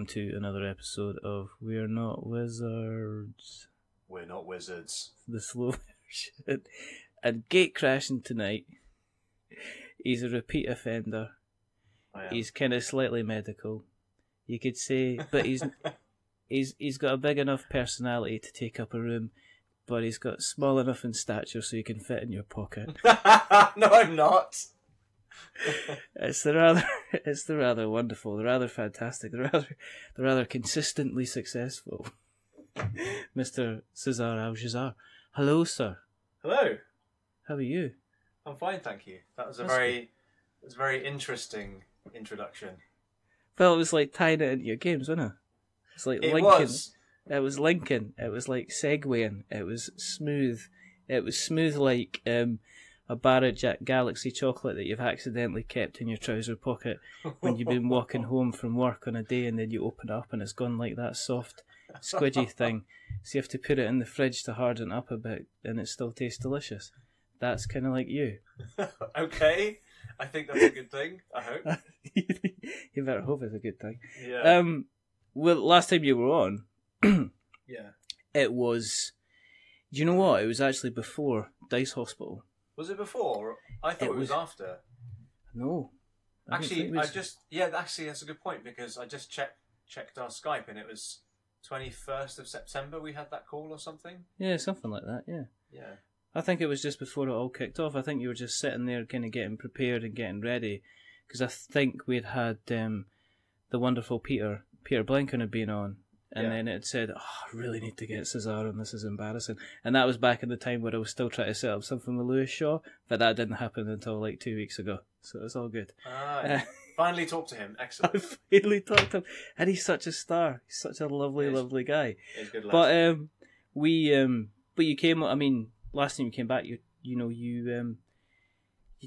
To another episode of We're Not Wizards. We're not wizards. The slow version. And gate crashing tonight. He's a repeat offender. He's kind of slightly medical, you could say, but he's got a big enough personality to take up a room, but he's got small enough in stature so you can fit in your pocket. No, I'm not. It's the rather wonderful, the rather fantastic, the rather consistently successful Mr. Caezar Al-Jassar. Hello, sir. Hello. How are you? I'm fine, thank you. That was a very interesting introduction. Well, it was like tying it into your games, wasn't it? It's like it Lincoln. Was. It was Lincoln. It was like segueing. It was smooth. It was smooth like a bar of Galaxy chocolate that you've accidentally kept in your trouser pocket when you've been walking home from work on a day, and then you open it up and it's gone like that soft, squidgy thing. So you have to put it in the fridge to harden it up a bit, and it still tastes delicious. That's kind of like you. Okay, I think that's a good thing. I hope. You better hope it's a good thing. Yeah. Well, last time you were on, yeah, it was. Do you know what? It was actually before Dice Hospital. Was it before? I thought it was after. No. Actually, actually, that's a good point, because I just checked our Skype, and it was 21st of September we had that call or something. Yeah, something like that, yeah. Yeah. I think it was just before it all kicked off. I think you were just sitting there kind of getting prepared and getting ready, because I think we'd had the wonderful Peter Blinken had been on. And then it said, I really need to get Caezar on, this is embarrassing. And that was back in the time where I was still trying to set up something with Lewis Shaw, but that didn't happen until like 2 weeks ago. So it's all good. Finally talked to him. Excellent. I finally talked to him. And he's such a star. He's such a lovely guy. He's good lad. But you came, I mean, last time you came back, you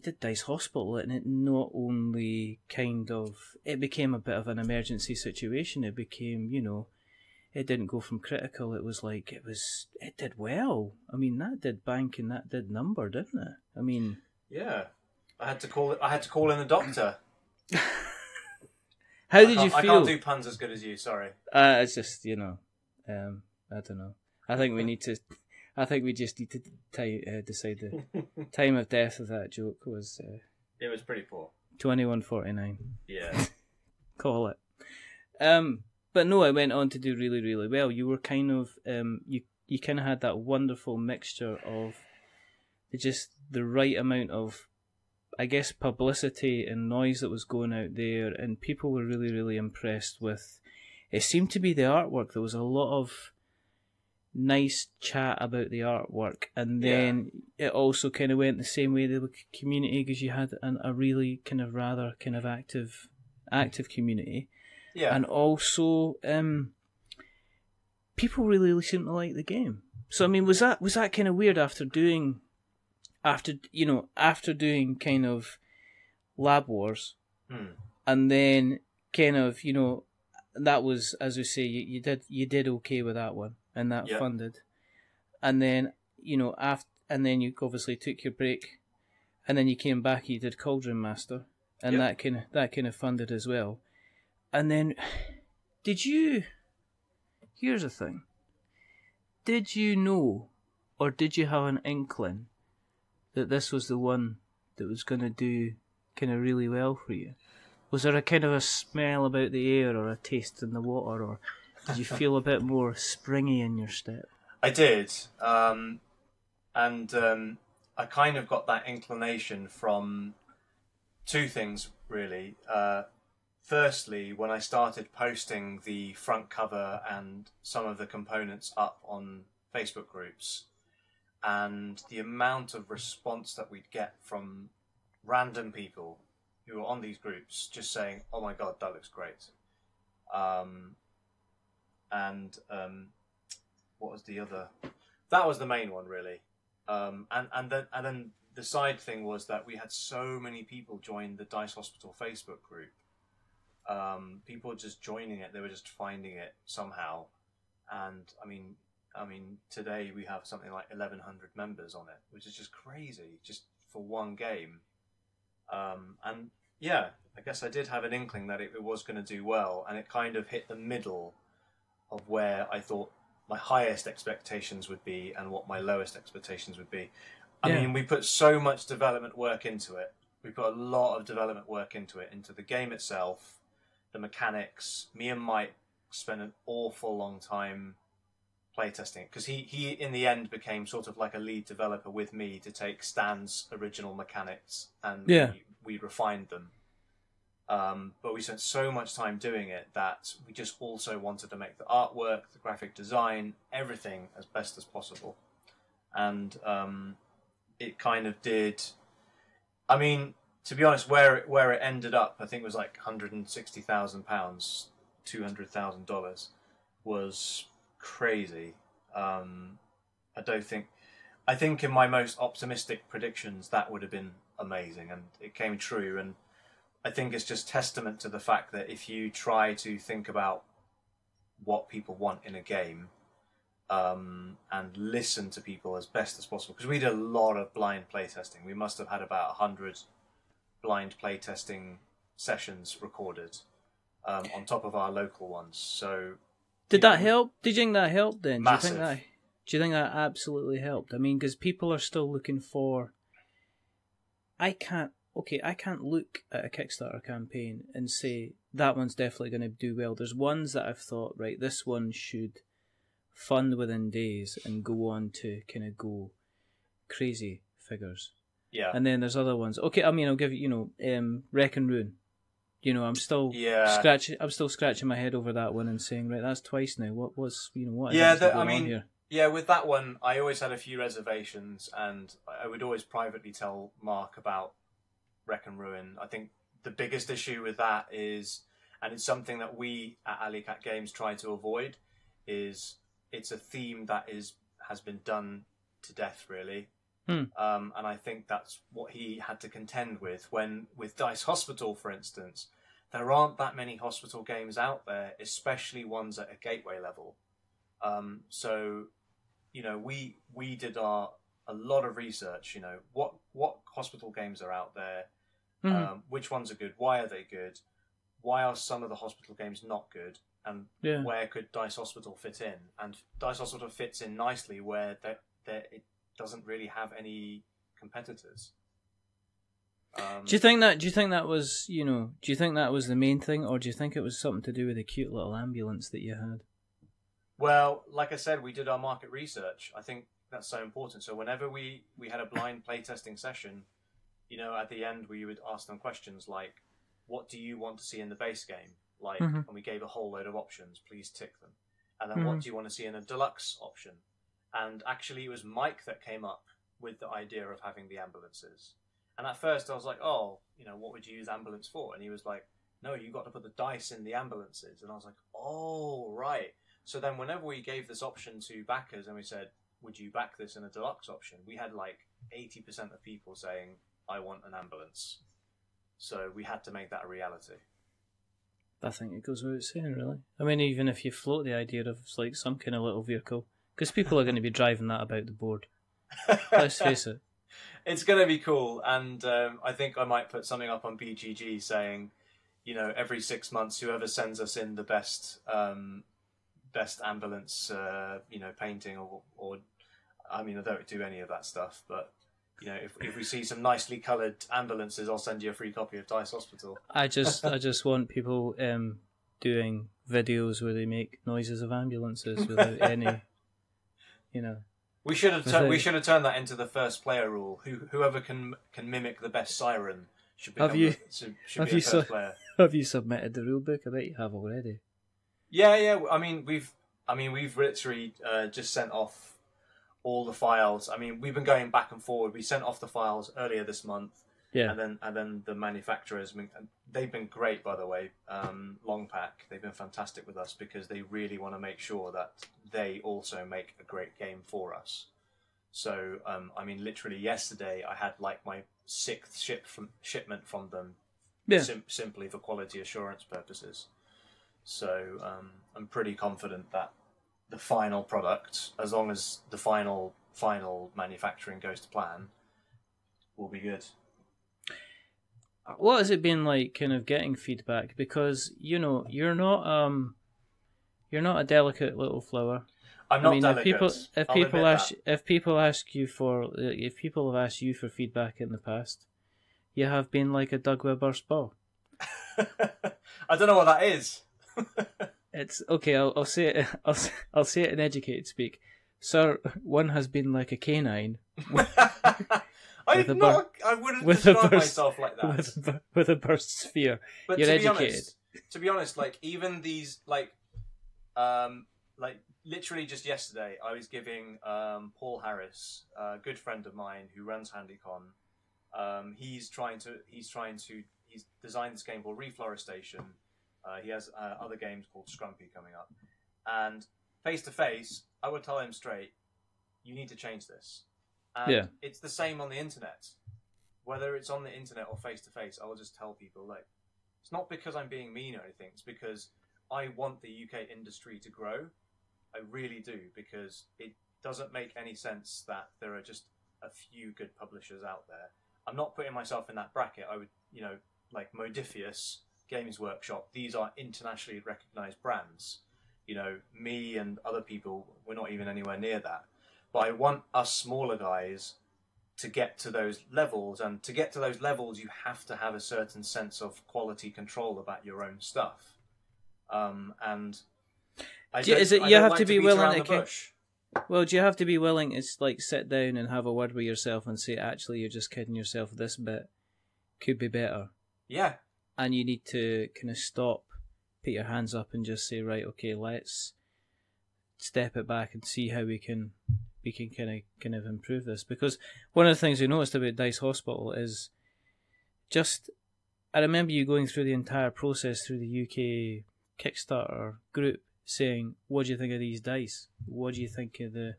did Dice Hospital, and it not only it became a bit of an emergency situation. It became, it didn't go from critical. It was like, it did well. I mean, that did bank and that did number, didn't it? I mean, yeah. I had to call in the doctor. How did you feel? I can't do puns as good as you. Sorry. It's just, I don't know. I think we just need to decide the time of death of that joke was. It was pretty poor. 21:49. Yeah. Call it. But no, I went on to do really, really well. You were kind of you kind of had that wonderful mixture of just the right amount of, I guess, publicity and noise that was going out there, and people were really, really impressed with. It seemed to be the artwork. There was a lot of nice chat about the artwork, and then it also kind of went the same way the community, because you had a really kind of rather kind of active community. Yeah. And also, people really seemed to like the game. So I mean, was that kind of weird after doing kind of Lab Wars, and then kind of that was, as we say, you did okay with that one, and that funded, and then and then you obviously took your break, and then you came back. You did Cauldron Master, and that kind of funded as well. And then, here's the thing, did you know, or did you have an inkling that this was the one that was going to do kind of really well for you? Was there a kind of a smell about the air, or a taste in the water, or did you feel a bit more springy in your step? I did, and I kind of got that inclination from two things, really. Firstly, when I started posting the front cover and some of the components up on Facebook groups, and the amount of response that we'd get from random people who were on these groups just saying, "Oh my god, that looks great." What was the other? That was the main one, really. And then the side thing was that we had so many people join the Dice Hospital Facebook group. People just joining it; they were just finding it somehow. And I mean, today we have something like 1,100 members on it, which is just crazy, just for one game. And yeah, I guess I did have an inkling that it was going to do well, and it kind of hit the middle of where I thought my highest expectations would be and what my lowest expectations would be. I mean, we put so much development work into it. We put a lot of development work into it, into the game itself, the mechanics. Me and Mike spent an awful long time playtesting it, because he in the end became sort of like a lead developer with me to take Stan's original mechanics, and we refined them. But we spent so much time doing it that we just also wanted to make the artwork, the graphic design, everything as best as possible. And it kind of did. I mean, to be honest, where it ended up, I think it was like £160,000, $200,000, was crazy. I think in my most optimistic predictions that would have been amazing, and it came true. And I think it's just testament to the fact that if you try to think about what people want in a game, and listen to people as best as possible, because we did a lot of blind playtesting. We must have had about 100 blind playtesting sessions recorded, on top of our local ones. So, did that help? Did you think that helped then? Massive. Do you think that absolutely helped? I mean, because people are still looking for. I can't look at a Kickstarter campaign and say that one's definitely going to do well. There's ones that I've thought, right, this one should fund within days and go on to kind of go crazy figures. Yeah. And then there's other ones. Okay, I mean, I'll give you, Wreck and Ruin. I'm still scratching my head over that one and saying, right, that's twice now. What going on here? Yeah, with that one, I always had a few reservations, and I would always privately tell Mark about Wreck and Ruin. I think the biggest issue with that is, and it's something that we at Alley Cat Games try to avoid, is it's a theme that has been done to death, really. And I think that's what he had to contend with when, with Dice Hospital, for instance. There aren't that many hospital games out there, especially ones at a gateway level. So, we did a lot of research. What hospital games are out there? Which ones are good? Why are they good? Why are some of the hospital games not good? And where could Dice Hospital fit in? And Dice Hospital fits in nicely where it doesn't really have any competitors. Do you think that was the main thing, or do you think it was something to do with the cute little ambulance that you had? Well, like I said, we did our market research. I think that's so important. So whenever we had a blind playtesting session, at the end we would ask them questions like, what do you want to see in the base game? Like, and we gave a whole load of options, please tick them. And then what do you want to see in a deluxe option? And actually it was Mike that came up with the idea of having the ambulances. And at first I was like, what would you use ambulance for? And he was like, no, you got to put the dice in the ambulances. And I was like, oh, right. So then whenever we gave this option to backers and we said, would you back this in a deluxe option? We had like 80% of people saying, I want an ambulance. So we had to make that a reality. I think it goes without saying, really. I mean, even if you float the idea of like some kind of little vehicle, because people are going to be driving that about the board. Let's face it. It's going to be cool. And I think I might put something up on BGG saying, every 6 months, whoever sends us in the best ambulance, painting or I mean, I don't do any of that stuff, but if we see some nicely coloured ambulances, I'll send you a free copy of Dice Hospital. I just want people doing videos where they make noises of ambulances without any, We should have turned that into the first player rule. Whoever can mimic the best siren should be a first player. Have you submitted the rule book? I bet you have already. Yeah. I mean, we've literally just sent off all the files. I mean, we've been going back and forward. We sent off the files earlier this month. Yeah. And then the manufacturers, they've been great, by the way. Longpack, they've been fantastic with us because they really want to make sure that they also make a great game for us. So, I mean, literally yesterday I had like my 6th shipment from them, simply for quality assurance purposes. So I'm pretty confident that the final product, as long as the final manufacturing goes to plan, will be good. What has it been like, kind of getting feedback? Because you're not a delicate little flower. I'm not delicate. If people have asked you for feedback in the past, you have been like a Doug Weber's ball. I don't know what that is. It's okay. I'll say it. I'll say it in educated speak. Sir, one has been like a canine. I wouldn't describe myself like that. With a burst sphere. But you're educated. To be honest, like even these, like literally just yesterday, I was giving Paul Harris, a good friend of mine who runs HandyCon. He's designed this game called Reflorestation. He has other games called Scrumpy coming up, and face to face, I would tell him straight, you need to change this. And it's the same on the internet. Whether it's on the internet or face to face, I will just tell people, like, it's not because I'm being mean or anything. It's because I want the UK industry to grow. I really do, because it doesn't make any sense that there are just a few good publishers out there. I'm not putting myself in that bracket. I would, like Modifius, Games Workshop, these are internationally recognized brands. Me and other people, we're not even anywhere near that. But I want us smaller guys to get to those levels, and to get to those levels, you have to have a certain sense of quality control about your own stuff. And you have to be willing to. Well, do you have to be willing to like sit down and have a word with yourself and say, actually, you're just kidding yourself. This bit could be better. Yeah. And you need to kind of stop, put your hands up, and just say, right, okay, let's step it back and see how we can kind of improve this. Because one of the things we noticed about Dice Hospital is just, I remember you going through the entire process through the UK Kickstarter group saying, what do you think of these dice? What do you think you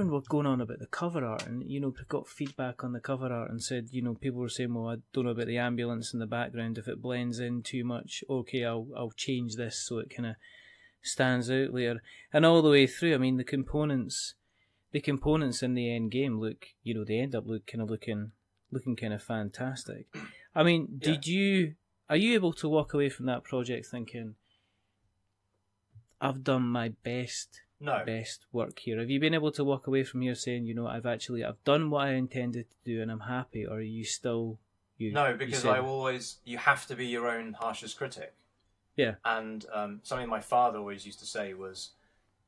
were going on about the cover art, and got feedback on the cover art and said, people were saying, well, I don't know about the ambulance in the background, if it blends in too much, okay, I'll change this so it kind of stands out later. And all the way through, I mean, the components in the end game look, they end up looking kind of fantastic. I mean, are you able to walk away from that project thinking, I've done my best work here? Have you been able to walk away from here saying, I've done what I intended to do and I'm happy? Or are you still... No, because you have to be your own harshest critic. Yeah. And something my father always used to say was,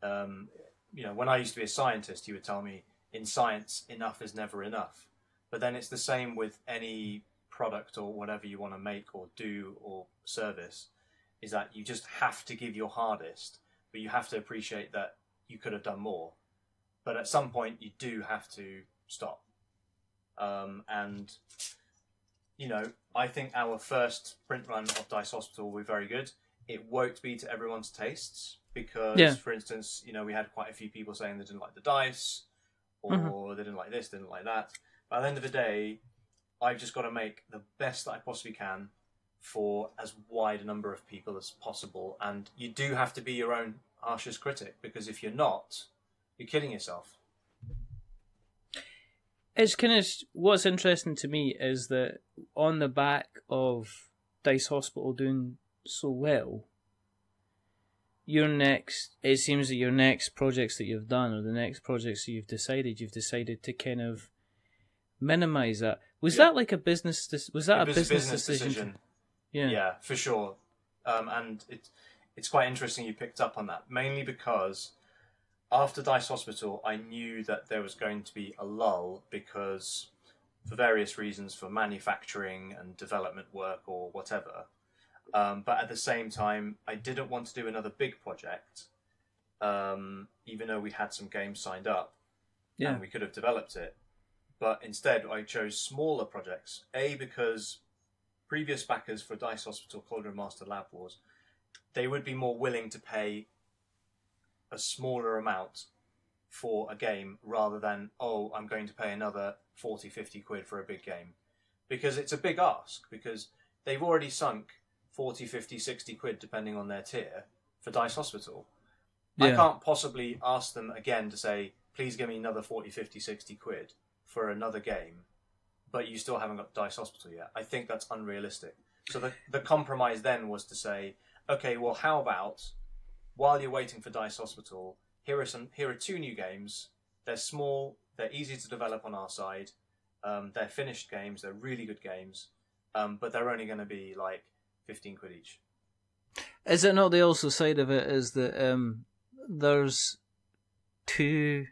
when I used to be a scientist, he would tell me, in science, enough is never enough. But then it's the same with any product or whatever you want to make or do or service, is that you just have to give your hardest, but you have to appreciate that you could have done more. But at some point, you do have to stop. I think our first print run of Dice Hospital will be very good. It won't be to everyone's tastes because, for instance, we had quite a few people saying they didn't like the dice, or they didn't like this, didn't like that. But at the end of the day, I've just got to make the best that I possibly can for as wide a number of people as possible. And you do have to be your own harshest critic, because if you're not, you're kidding yourself. It's kind of, what's interesting to me is that on the back of Dice Hospital doing so well, it seems that your next projects that you've done, or the next projects that you've decided to kind of minimise that. Was that like a business? Was that a business decision? Yeah, for sure. And it's quite interesting you picked up on that, mainly because after Dice Hospital, I knew that there was going to be a lull because, for various reasons, for manufacturing and development work or whatever. But at the same time, I didn't want to do another big project, even though we had some games signed up and we could have developed it. but instead I chose smaller projects. A, because previous backers for Dice Hospital, Cauldron Master, Lab Wars, they would be more willing to pay a smaller amount for a game rather than, oh, I'm going to pay another 40, 50 quid for a big game. Because it's a big ask, because they've already sunk 40, 50, 60 quid, depending on their tier, for Dice Hospital. Yeah. I can't possibly ask them again to say, please give me another 40, 50, 60 quid for another game, but you still haven't got Dice Hospital yet. I think that's unrealistic. So the compromise then was to say, okay, well, how about, while you're waiting for Dice Hospital, here are 2 new games. They're small, they're easy to develop on our side, they're finished games, they're really good games, but they're only going to be like 15 quid each. Is it not the also side of it is that there's too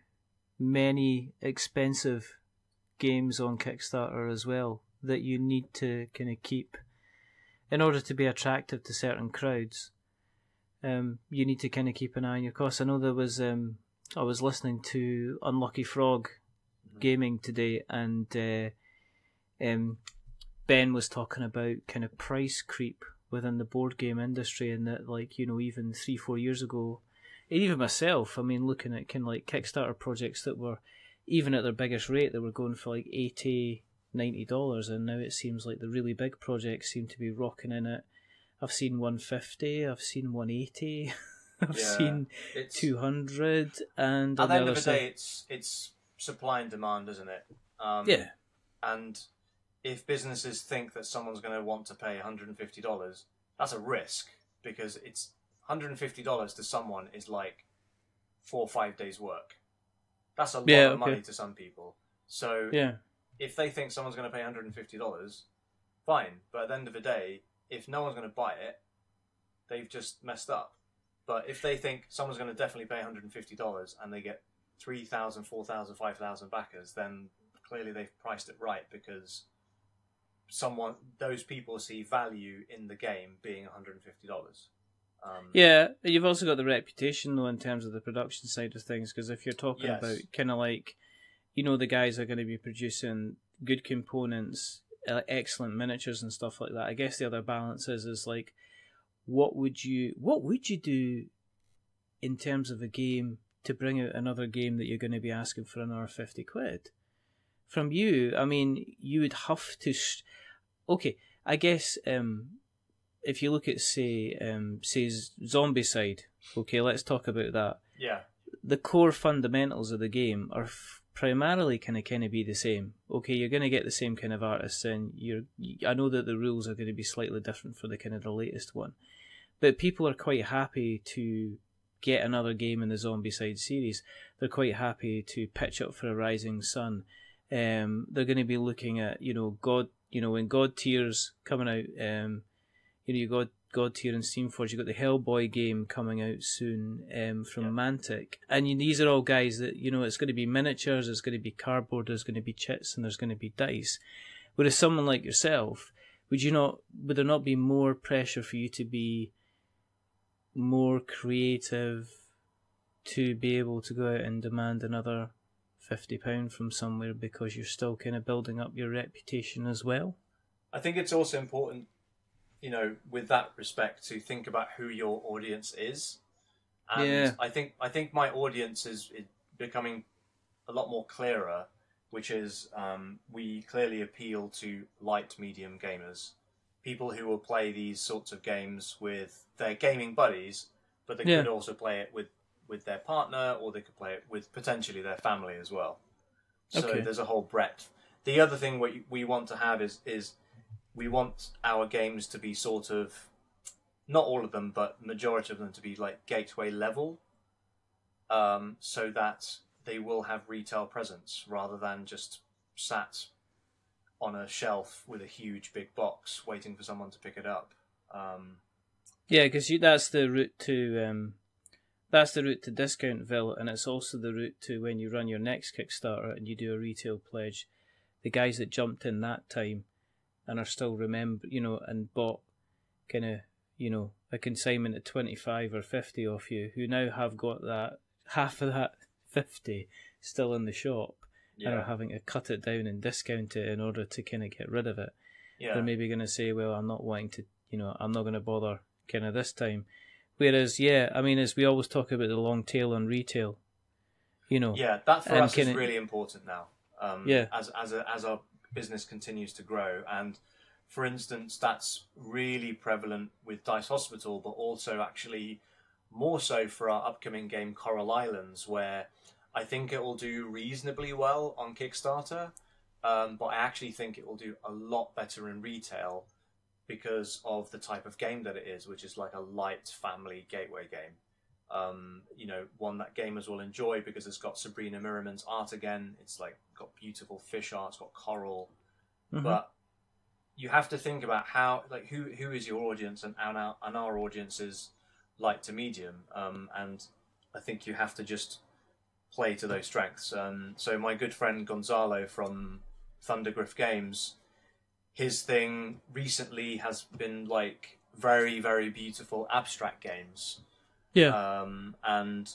many expensive games on Kickstarter as well that you need to kind of keep in order to be attractive to certain crowds? You need to kind of keep an eye on your costs. I know there was I was listening to Unlucky Frog Gaming today, and Ben was talking about kind of price creep within the board game industry, and that, like, you know, even 3-4 years ago, and even myself, I mean, looking at kind of like Kickstarter projects that were, even at their biggest rate, they were going for like $80-$90, and now it seems like the really big projects seem to be rocking in it. I've seen 150, I've seen 180, I've seen 200, and at the end of the day, it's supply and demand, isn't it? Yeah. And if businesses think that someone's going to want to pay $150, that's a risk, because it's $150 to someone is like 4 or 5 days' work. That's a lot of money to some people. So if they think someone's going to pay $150, fine. But at the end of the day, if no one's going to buy it, they've just messed up. But if they think someone's going to definitely pay $150 and they get 3,000, 4,000, 5,000 backers, then clearly they've priced it right, because those people see value in the game being $150. Yeah, you've also got the reputation, though, in terms of the production side of things, because if you're talking about kind of like, you know, the guys are going to be producing good components, excellent miniatures and stuff like that. I guess the other balance is like, what would you do in terms of a game to bring out another game that you're going to be asking for another 50 quid? From you, I mean, you would have to... Okay, I guess if you look at, say Zombicide, okay, let's talk about that. Yeah. The core fundamentals of the game are primarily kind of be the same. Okay, you're going to get the same kind of artists in. I know that the rules are going to be slightly different for the kind of the latest one, but people are quite happy to get another game in the Zombicide series. They're quite happy to pitch up for a Rising Sun. They're going to be looking at, you know, when God Tier's coming out. You got God Tier and Steamforge. You got the Hellboy game coming out soon from Mantic, and these are all guys that, you know, it's going to be miniatures, it's going to be cardboard, there's going to be chits, and there's going to be dice. Whereas someone like yourself, would there not be more pressure for you to be more creative, to be able to go out and demand another £50 from somewhere, because you're still kind of building up your reputation as well? I think it's also important, you know, with that respect, to think about who your audience is. And I think my audience is becoming a lot more clearer, which is we clearly appeal to light medium gamers, people who will play these sorts of games with their gaming buddies, but they could also play it with their partner, or they could play it with potentially their family as well. So there's a whole breadth. The other thing we want to have is we want our games to be sort of, not all of them, but majority of them to be like gateway level, so that they will have retail presence rather than just sat on a shelf with a huge big box waiting for someone to pick it up. Yeah, because that's the route to Discountville, and it's also the route to when you run your next Kickstarter and you do a retail pledge. The guys that jumped in that time and are still and bought kind of, you know, a consignment at 25 or 50 off you, who now have got that half of that 50 still in the shop, and are having to cut it down and discount it in order to kind of get rid of it. Yeah. They're maybe going to say, well, I'm not wanting to, I'm not going to bother kind of this time. Whereas, as we always talk about the long tail on retail, Yeah, that for us is really important now. As our business continues to grow. And for instance, that's really prevalent with Dice Hospital, but also actually more so for our upcoming game Coral Islands, where I think it will do reasonably well on Kickstarter, but I actually think it will do a lot better in retail because of the type of game that it is, which is like a light family gateway game. One that gamers will enjoy because it's got Sabrina Miriman's art again. It's like got beautiful fish art, it's got coral, but you have to think about how, like, who is your audience, and our audience is light to medium, and I think you have to just play to those strengths. So my good friend Gonzalo from Thundergriff Games, his thing recently has been like very, very beautiful abstract games. Yeah. And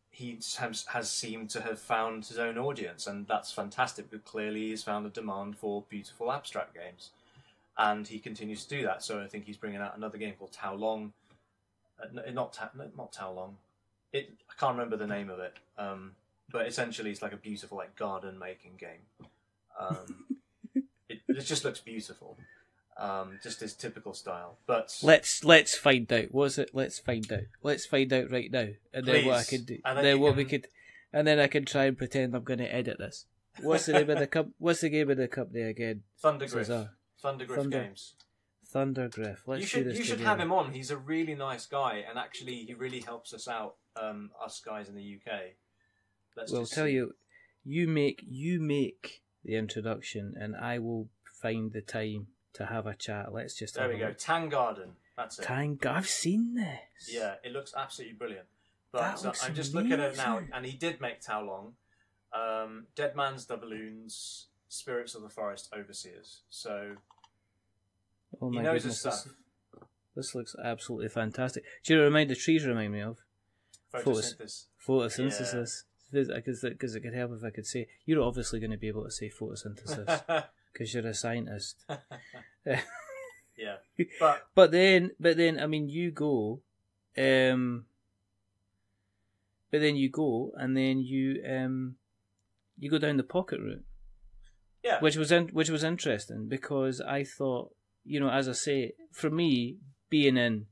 he has seemed to have found his own audience, and that's fantastic. But clearly, he's found a demand for beautiful abstract games, and he continues to do that. So I think he's bringing out another game called Tao Long. Not Tao Long. I can't remember the name of it. But essentially, it's like a beautiful like garden making game. It just looks beautiful. Just his typical style. But let's find out. Was it? Let's find out. Let's find out right now. And then what I could do. And then I can try and pretend I'm going to edit this. What's the name of the What's the game of the company again? Thundergriff. Thundergriff Games. Thundergriff. You should have him on. He's a really nice guy, and actually, he really helps us out. Us guys in the UK. You make the introduction, and I will find the time to have a chat. Let's just there we go. Tang Garden. That's it. I've seen this. Yeah, it looks absolutely brilliant. But I'm just looking at it now, and he did make Tao Long, Dead Man's Doubloons, Spirits of the Forest Overseers. So he knows his stuff. This looks absolutely fantastic. Do you know the trees remind me of? Photosynthesis. Because it could help if I could say. You're obviously going to be able to say photosynthesis because you're a scientist. Yeah, but then I mean you go, but then you go and then you go down the pocket route. Yeah, which was interesting because I thought, as I say, for me being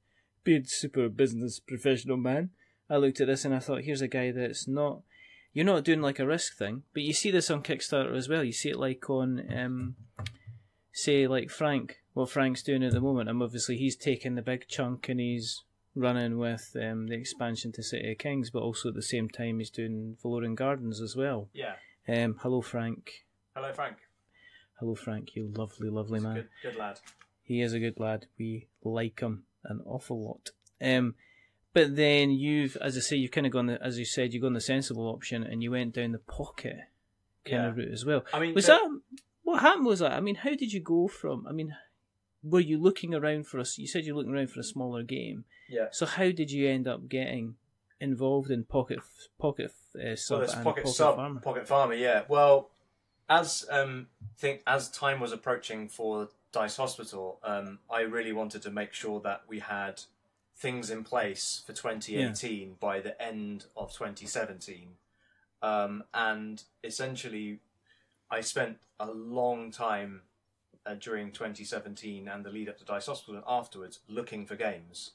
super business professional man, I looked at this and I thought, here's a guy that's not. You're not doing like a risk thing, but you see this on Kickstarter as well. You see it like on, say, like what Frank's doing at the moment. And obviously he's taking the big chunk and he's running with the expansion to City of Kings, but also at the same time he's doing Valoran Gardens as well. Yeah. Hello, Frank. Hello, Frank. Hello, Frank. You lovely, lovely man. Good lad. He is a good lad. We like him an awful lot. But then as I say, you've kind of gone, as you said, you gone the sensible option and you went down the pocket kind of route as well. I mean, what happened was that? I mean, how did you go from? I mean, were you looking around for you said you're looking around for a smaller game. Yeah. So how did you end up getting involved in Pocket Sub and Pocket Pharma? Pocket Pharma, yeah. Well, as time was approaching for Dice Hospital, I really wanted to make sure that we had things in place for 2018 by the end of 2017. And essentially, I spent a long time during 2017 and the lead up to Dice Hospital and afterwards looking for games.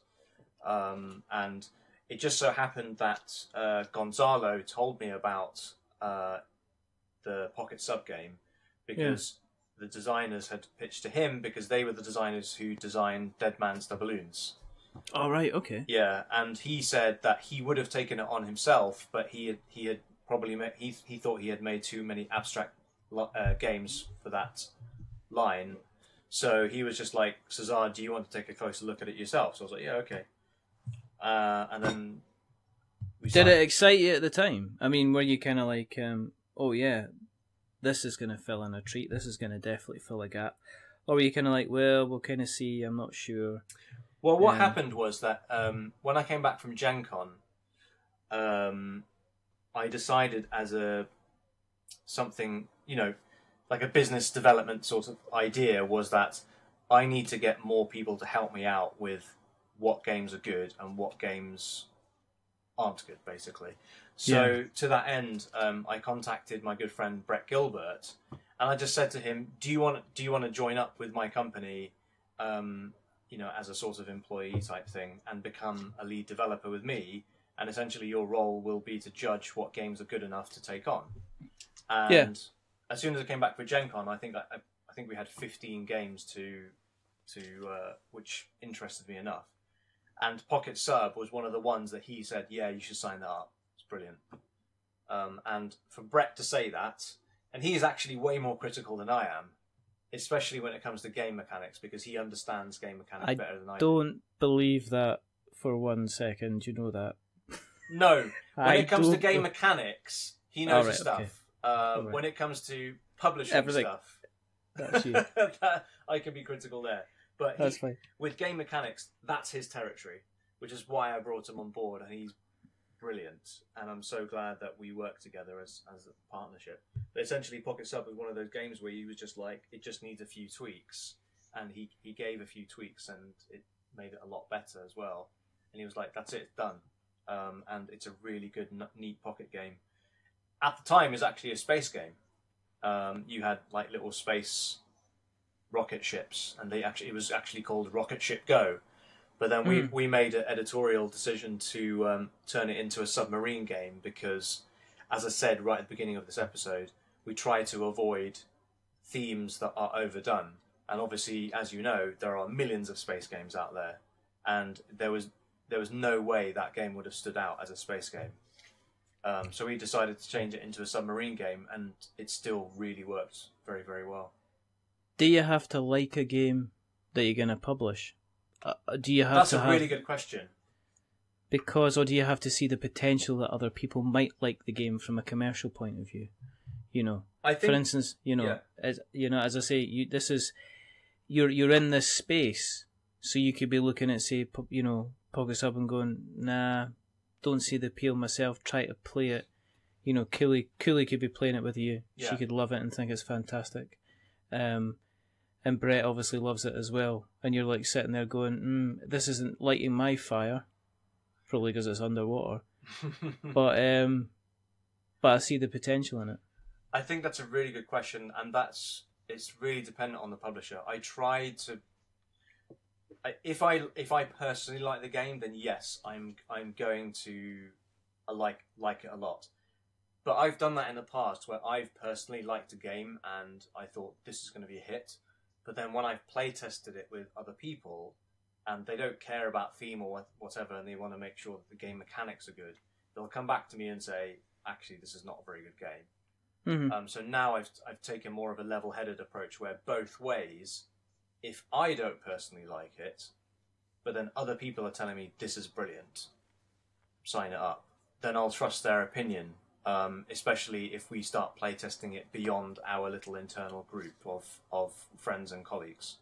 And it just so happened that Gonzalo told me about the Pocket Sub game because the designers had pitched to him because they were the designers who designed Dead Man's Doubloons. Oh, right, okay. Yeah, and he said that he would have taken it on himself, but he had probably he thought he had made too many abstract games for that line, so he was just like, Caezar, do you want to take a closer look at it yourself? So I was like, yeah, okay. And then did it excite you at the time? I mean, were you kind of like, oh yeah, this is going to fill in a treat, this is going to definitely fill a gap, or were you kind of like, well, we'll kind of see, I'm not sure? Well, what happened was that when I came back from Gen Con, I decided as a something, like a business development sort of idea, was that I need to get more people to help me out with what games are good and what games aren't good, basically. So to that end, I contacted my good friend Brett Gilbert, and I just said to him, "Do you want to join up with my company, as a sort of employee type thing, and become a lead developer with me? And essentially, your role will be to judge what games are good enough to take on." And as soon as I came back for Gen Con, I think we had 15 games to which interested me enough. And Pocket Sub was one of the ones that he said, "Yeah, you should sign that up. It's brilliant." And for Brett to say that, and he is actually way more critical than I am, especially when it comes to game mechanics, because he understands game mechanics better than I do. Don't believe that for 1 second. You know that. No, when it comes to game mechanics, he knows his stuff. Okay. When it comes to publishing stuff, that's you. I can be critical there. But that's fine. With game mechanics, that's his territory, which is why I brought him on board, and he's brilliant. And I'm so glad that we work together as a partnership. But essentially, Pocket Sub was one of those games where he was just like, it just needs a few tweaks, and he gave a few tweaks, and it made it a lot better as well. And he was like, "That's it, it's done." And it's a really good, neat pocket game. At the time, it was actually a space game. You had like little space rocket ships, and it was actually called Rocket Ship Go. But then we made an editorial decision to turn it into a submarine game because, as I said right at the beginning of this episode, we try to avoid themes that are overdone. And obviously, as you know, there are millions of space games out there, and there was no way that game would have stood out as a space game. So we decided to change it into a submarine game, and it still really worked very, very well. Do you have to like a game that you're going to publish? Do you have That's to a really good question. Or do you have to see the potential that other people might like the game from a commercial point of view? I think, for instance, as I say, you're in this space, so you could be looking at, say, Pocket Sub and going, "Nah, don't see the appeal myself. Try to play it." Cooley could be playing it with you. Yeah. She could love it and think it's fantastic. And Brett obviously loves it as well. And you're like sitting there going, "This isn't lighting my fire," probably because it's underwater. but I see the potential in it. I think that's a really good question, and it's really dependent on the publisher. I try to. If I personally like the game, then yes, I'm going to like it a lot. But I've done that in the past where I've personally liked a game and I thought this is going to be a hit. But then when I've play tested it with other people and they don't care about theme or whatever, and they want to make sure that the game mechanics are good, they'll come back to me and say, "Actually, this is not a very good game." Mm-hmm. So now I've taken more of a level-headed approach where both ways, if I don't personally like it, but then other people are telling me this is brilliant, sign it up, then I'll trust their opinion, especially if we start playtesting it beyond our little internal group of friends and colleagues.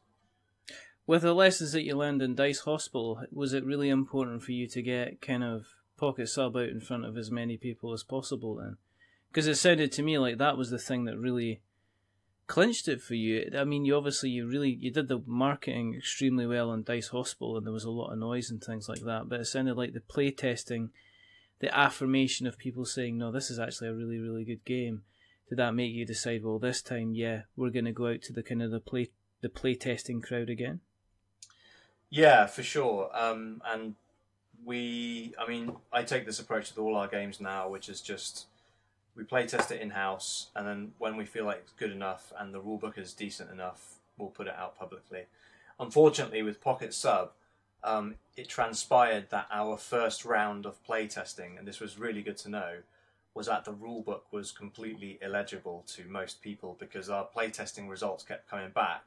With the lessons that you learned in Dice Hospital, was it really important for you to get kind of Pocket Sub out in front of as many people as possible then? Because it sounded to me like that was the thing that really clinched it for you. I mean, you did the marketing extremely well on Dice Hospital, and there was a lot of noise and things like that. But it sounded like the playtesting, the affirmation of people saying, "No, this is actually a really, really good game." Did that make you decide, well, this time, yeah, we're going to go out to the kind of the playtesting crowd again? Yeah, for sure. And I take this approach with all our games now, which is just, we play test it in-house, and then when we feel like it's good enough and the rulebook is decent enough, we'll put it out publicly. Unfortunately, with Pocket Sub, it transpired that our first round of play testing, and this was really good to know, was that the rulebook was completely illegible to most people because our play testing results kept coming back,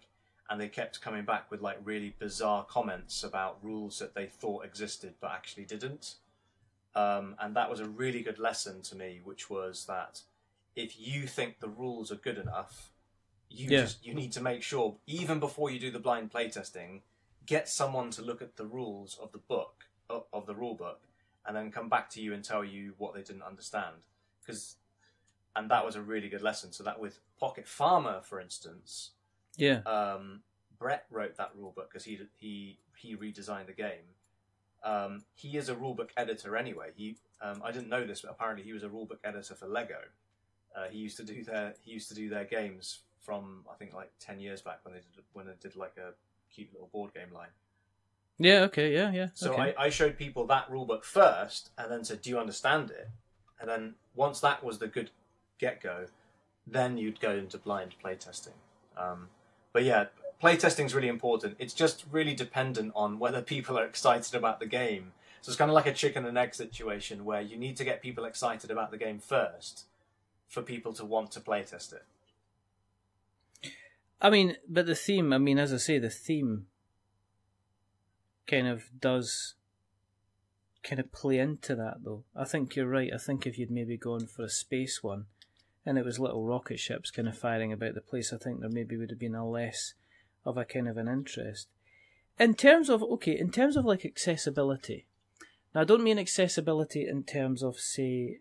and they kept coming back with like really bizarre comments about rules that they thought existed but actually didn't. And that was a really good lesson to me, which was that if you think the rules are good enough, you need to make sure, even before you do the blind playtesting, get someone to look at the rules of the book, of the rule book, and then come back to you and tell you what they didn't understand. Because and that was a really good lesson. So that with Pocket Pharma, for instance, Yeah. Brett wrote that rulebook because he redesigned the game. He is a rulebook editor anyway. I didn't know this, but apparently he was a rulebook editor for Lego. He used to do their games from, I think, like 10 years back when they did like a cute little board game line. Yeah. Okay. Yeah. Yeah. So okay. I showed people that rulebook first, and then said, "Do you understand it?" And then once that was the good get-go, then you'd go into blind playtesting. But yeah, playtesting is really important. It's just really dependent on whether people are excited about the game. So it's kind of like a chicken and egg situation where you need to get people excited about the game first for people to want to playtest it. I mean, but the theme, I mean, as I say, the theme kind of does kind of play into that, though. I think you're right. I think if you'd maybe gone for a space one and it was little rocket ships kind of firing about the place, I think there maybe would have been a less of a kind of an interest. In terms of like accessibility. Now, I don't mean accessibility in terms of, say,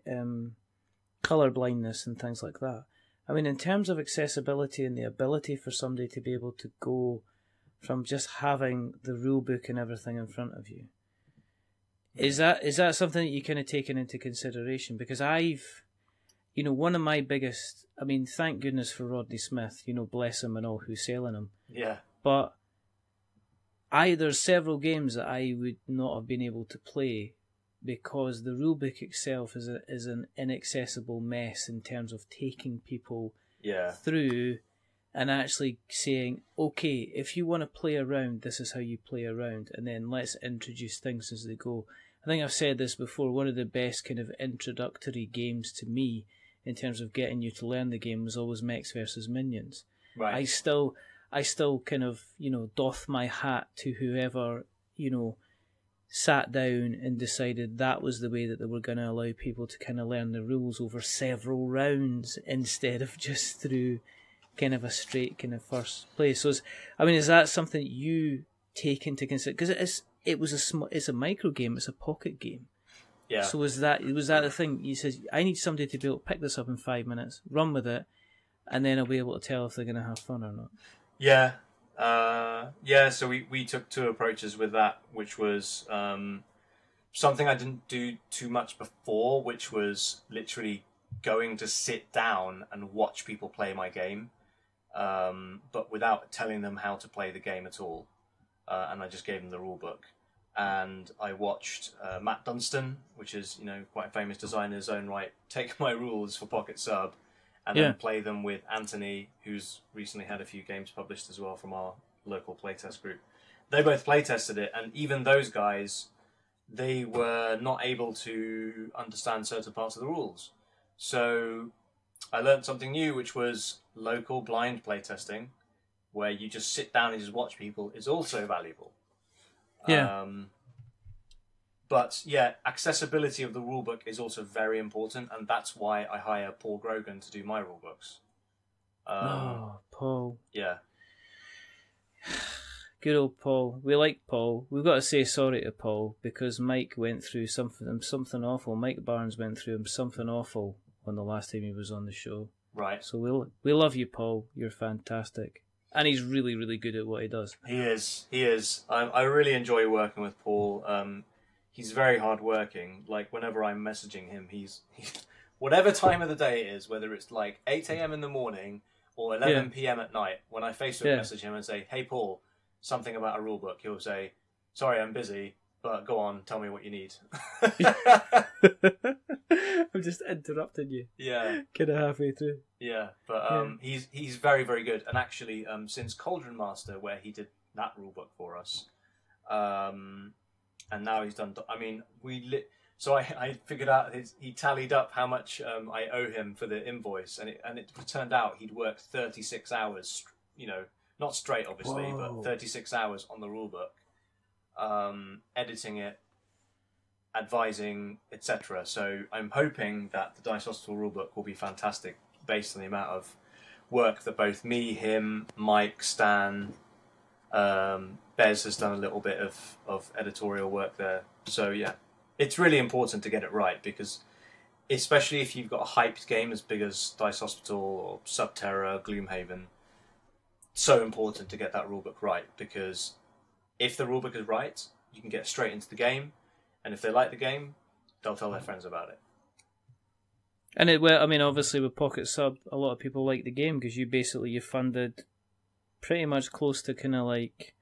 colour blindness and things like that. I mean, in terms of accessibility and the ability for somebody to be able to go from just having the rule book and everything in front of you. Is that something that you kind of taken into consideration? Because one of my biggest, I mean, thank goodness for Rodney Smith, bless him and all who's selling him. Yeah. But there's several games that I would not have been able to play because the rulebook itself is an inaccessible mess in terms of taking people through and actually saying, okay, if you want to play around, this is how you play around, and then let's introduce things as they go. I think I've said this before, one of the best kind of introductory games to me in terms of getting you to learn the game was always Mechs versus Minions. Right. I still kind of, doff my hat to whoever, sat down and decided that was the way that they were going to allow people to kind of learn the rules over several rounds instead of just through kind of a straight kind of first play. So, is that something you take into consideration? Because it's a micro game, it's a pocket game. Yeah. So was that the thing? You said, I need somebody to be able to pick this up in 5 minutes, run with it, and then I'll be able to tell if they're going to have fun or not. Yeah. So we took two approaches with that, which was something I didn't do too much before, which was literally going to sit down and watch people play my game, but without telling them how to play the game at all. And I just gave them the rule book. And I watched Matt Dunstan, which is quite a famous designer in his own right, take my rules for Pocket Sub, and then play them with Anthony, who's recently had a few games published as well from our local playtest group. They both playtested it, and even those guys, they were not able to understand certain parts of the rules. So I learned something new, which was local blind playtesting, where you just sit down and just watch people, is also valuable. Yeah. But yeah, accessibility of the rulebook is also very important, and that's why I hire Paul Grogan to do my rulebooks. Paul. Yeah. Good old Paul. We like Paul. We've got to say sorry to Paul because Mike went through something awful. Mike Barnes went through something awful on the last time he was on the show. Right. So we love you, Paul. You're fantastic. And he's really, really good at what he does. He is. I really enjoy working with Paul. He's very hardworking. Like, whenever I'm messaging him, he's whatever time of the day it is, whether it's like 8 a.m. in the morning or 11 p.m. at night, when I Facebook message him and say, hey, Paul, something about a rule book, he'll say, sorry, I'm busy, but go on, tell me what you need. I'm just interrupting you. Yeah. Kind of halfway through. Yeah, but he's very, very good. And actually, since Cauldron Master, where he did that rule book for us, and now he's done... So I figured out, he tallied up how much I owe him for the invoice, and it turned out he'd worked 36 hours, not straight, obviously, but 36 hours on the rulebook, editing it, advising, etc. So I'm hoping that the Dice Hospital rulebook will be fantastic based on the amount of work that both me, him, Mike, Stan, Bez has done a little bit of editorial work there. So yeah, it's really important to get it right, because especially if you've got a hyped game as big as Dice Hospital or Subterra, Gloomhaven, so important to get that rulebook right, because if the rulebook is right, you can get straight into the game, and if they like the game, they'll tell their friends about it. And I mean, obviously with Pocket Sub, a lot of people like the game because you funded pretty much close to kind of like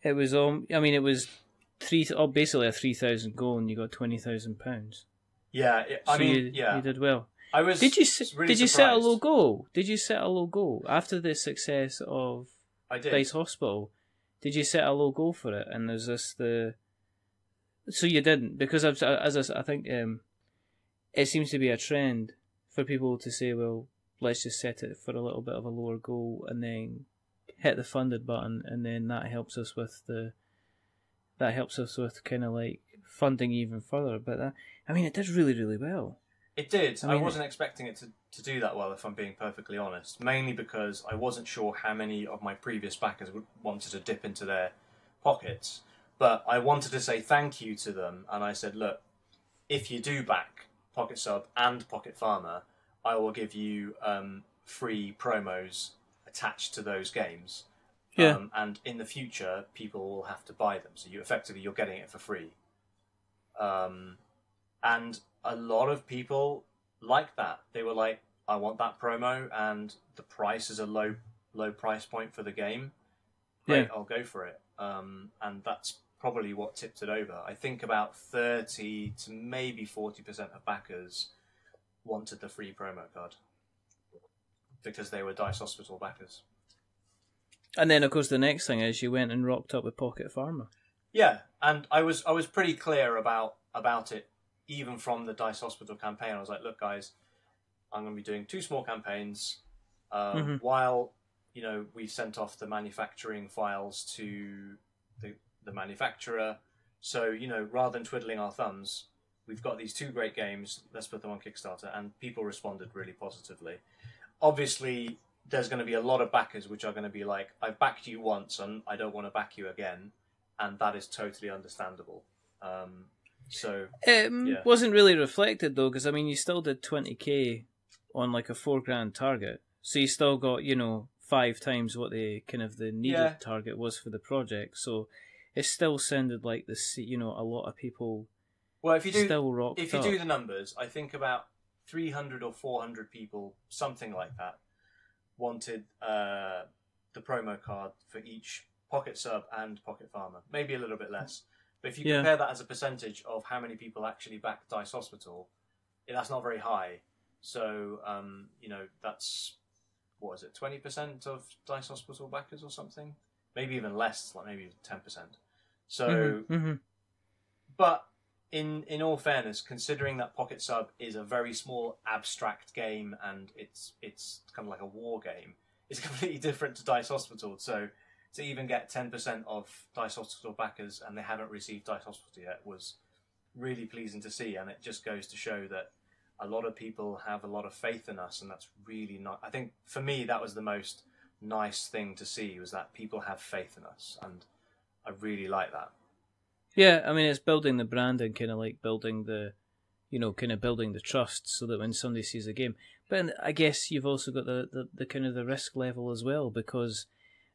it was. It was basically a 3,000 goal, and you got £20,000. Yeah, you did well. I was. Did you surprised. set a low goal? Did you set a low goal after the success of Dice Hospital? Did you set a low goal for it? And there's so you didn't, because I think it seems to be a trend for people to say, well, let's just set it for a little bit of a lower goal and then hit the funded button, and then that helps us with kind of like funding even further. But it did really, really well. It did. I wasn't expecting it to do that well, if I'm being perfectly honest. Mainly because I wasn't sure how many of my previous backers wanted to dip into their pockets. But I wanted to say thank you to them, and I said, look, if you do back Pocket Sub and Pocket Pharma, I will give you free promos attached to those games. Yeah. And in the future, people will have to buy them. So you're getting it for free. And a lot of people like that. They were like, I want that promo, and the price is a low price point for the game. Great, yeah. I'll go for it. And that's probably what tipped it over. I think about 30 to maybe 40% of backers wanted the free promo card because they were Dice Hospital backers. And then, of course, the next thing is you went and rocked up with Pocket Pharma. Yeah, and I was pretty clear about it, even from the Dice Hospital campaign. I was like, look, guys, I'm going to be doing 2 small campaigns while, we've sent off the manufacturing files to the manufacturer. So, rather than twiddling our thumbs, we've got these 2 great games. Let's put them on Kickstarter. And people responded really positively. Obviously, there's going to be a lot of backers which are going to be like, I've backed you once and I don't want to back you again. And that is totally understandable. It wasn't really reflected though, because you still did 20k on like a $4,000 target. So you still got, 5 times what the needed target was for the project. So it still sounded like a lot of people. Well, if you do the numbers, I think about 300 or 400 people, something like that, wanted the promo card for each Pocket Sub and Pocket Pharma. Maybe a little bit less. But if you compare that as a percentage of how many people actually back Dice Hospital, that's not very high. So, that's, 20% of Dice Hospital backers or something? Maybe even less, like maybe 10%. So, but in all fairness, considering that Pocket Sub is a very small abstract game and it's kind of like a war game, it's completely different to Dice Hospital. So to even get 10% of Dice Hospital backers and they haven't received Dice Hospital yet was really pleasing to see, and it just goes to show that a lot of people have a lot of faith in us, and that's really not. I think for me that was the most nice thing to see, was that people have faith in us, and I really like that. Yeah, it's building the brand and kind of like building the, building the trust, so that when somebody sees a game. But I guess you've also got the kind of the risk level as well, because,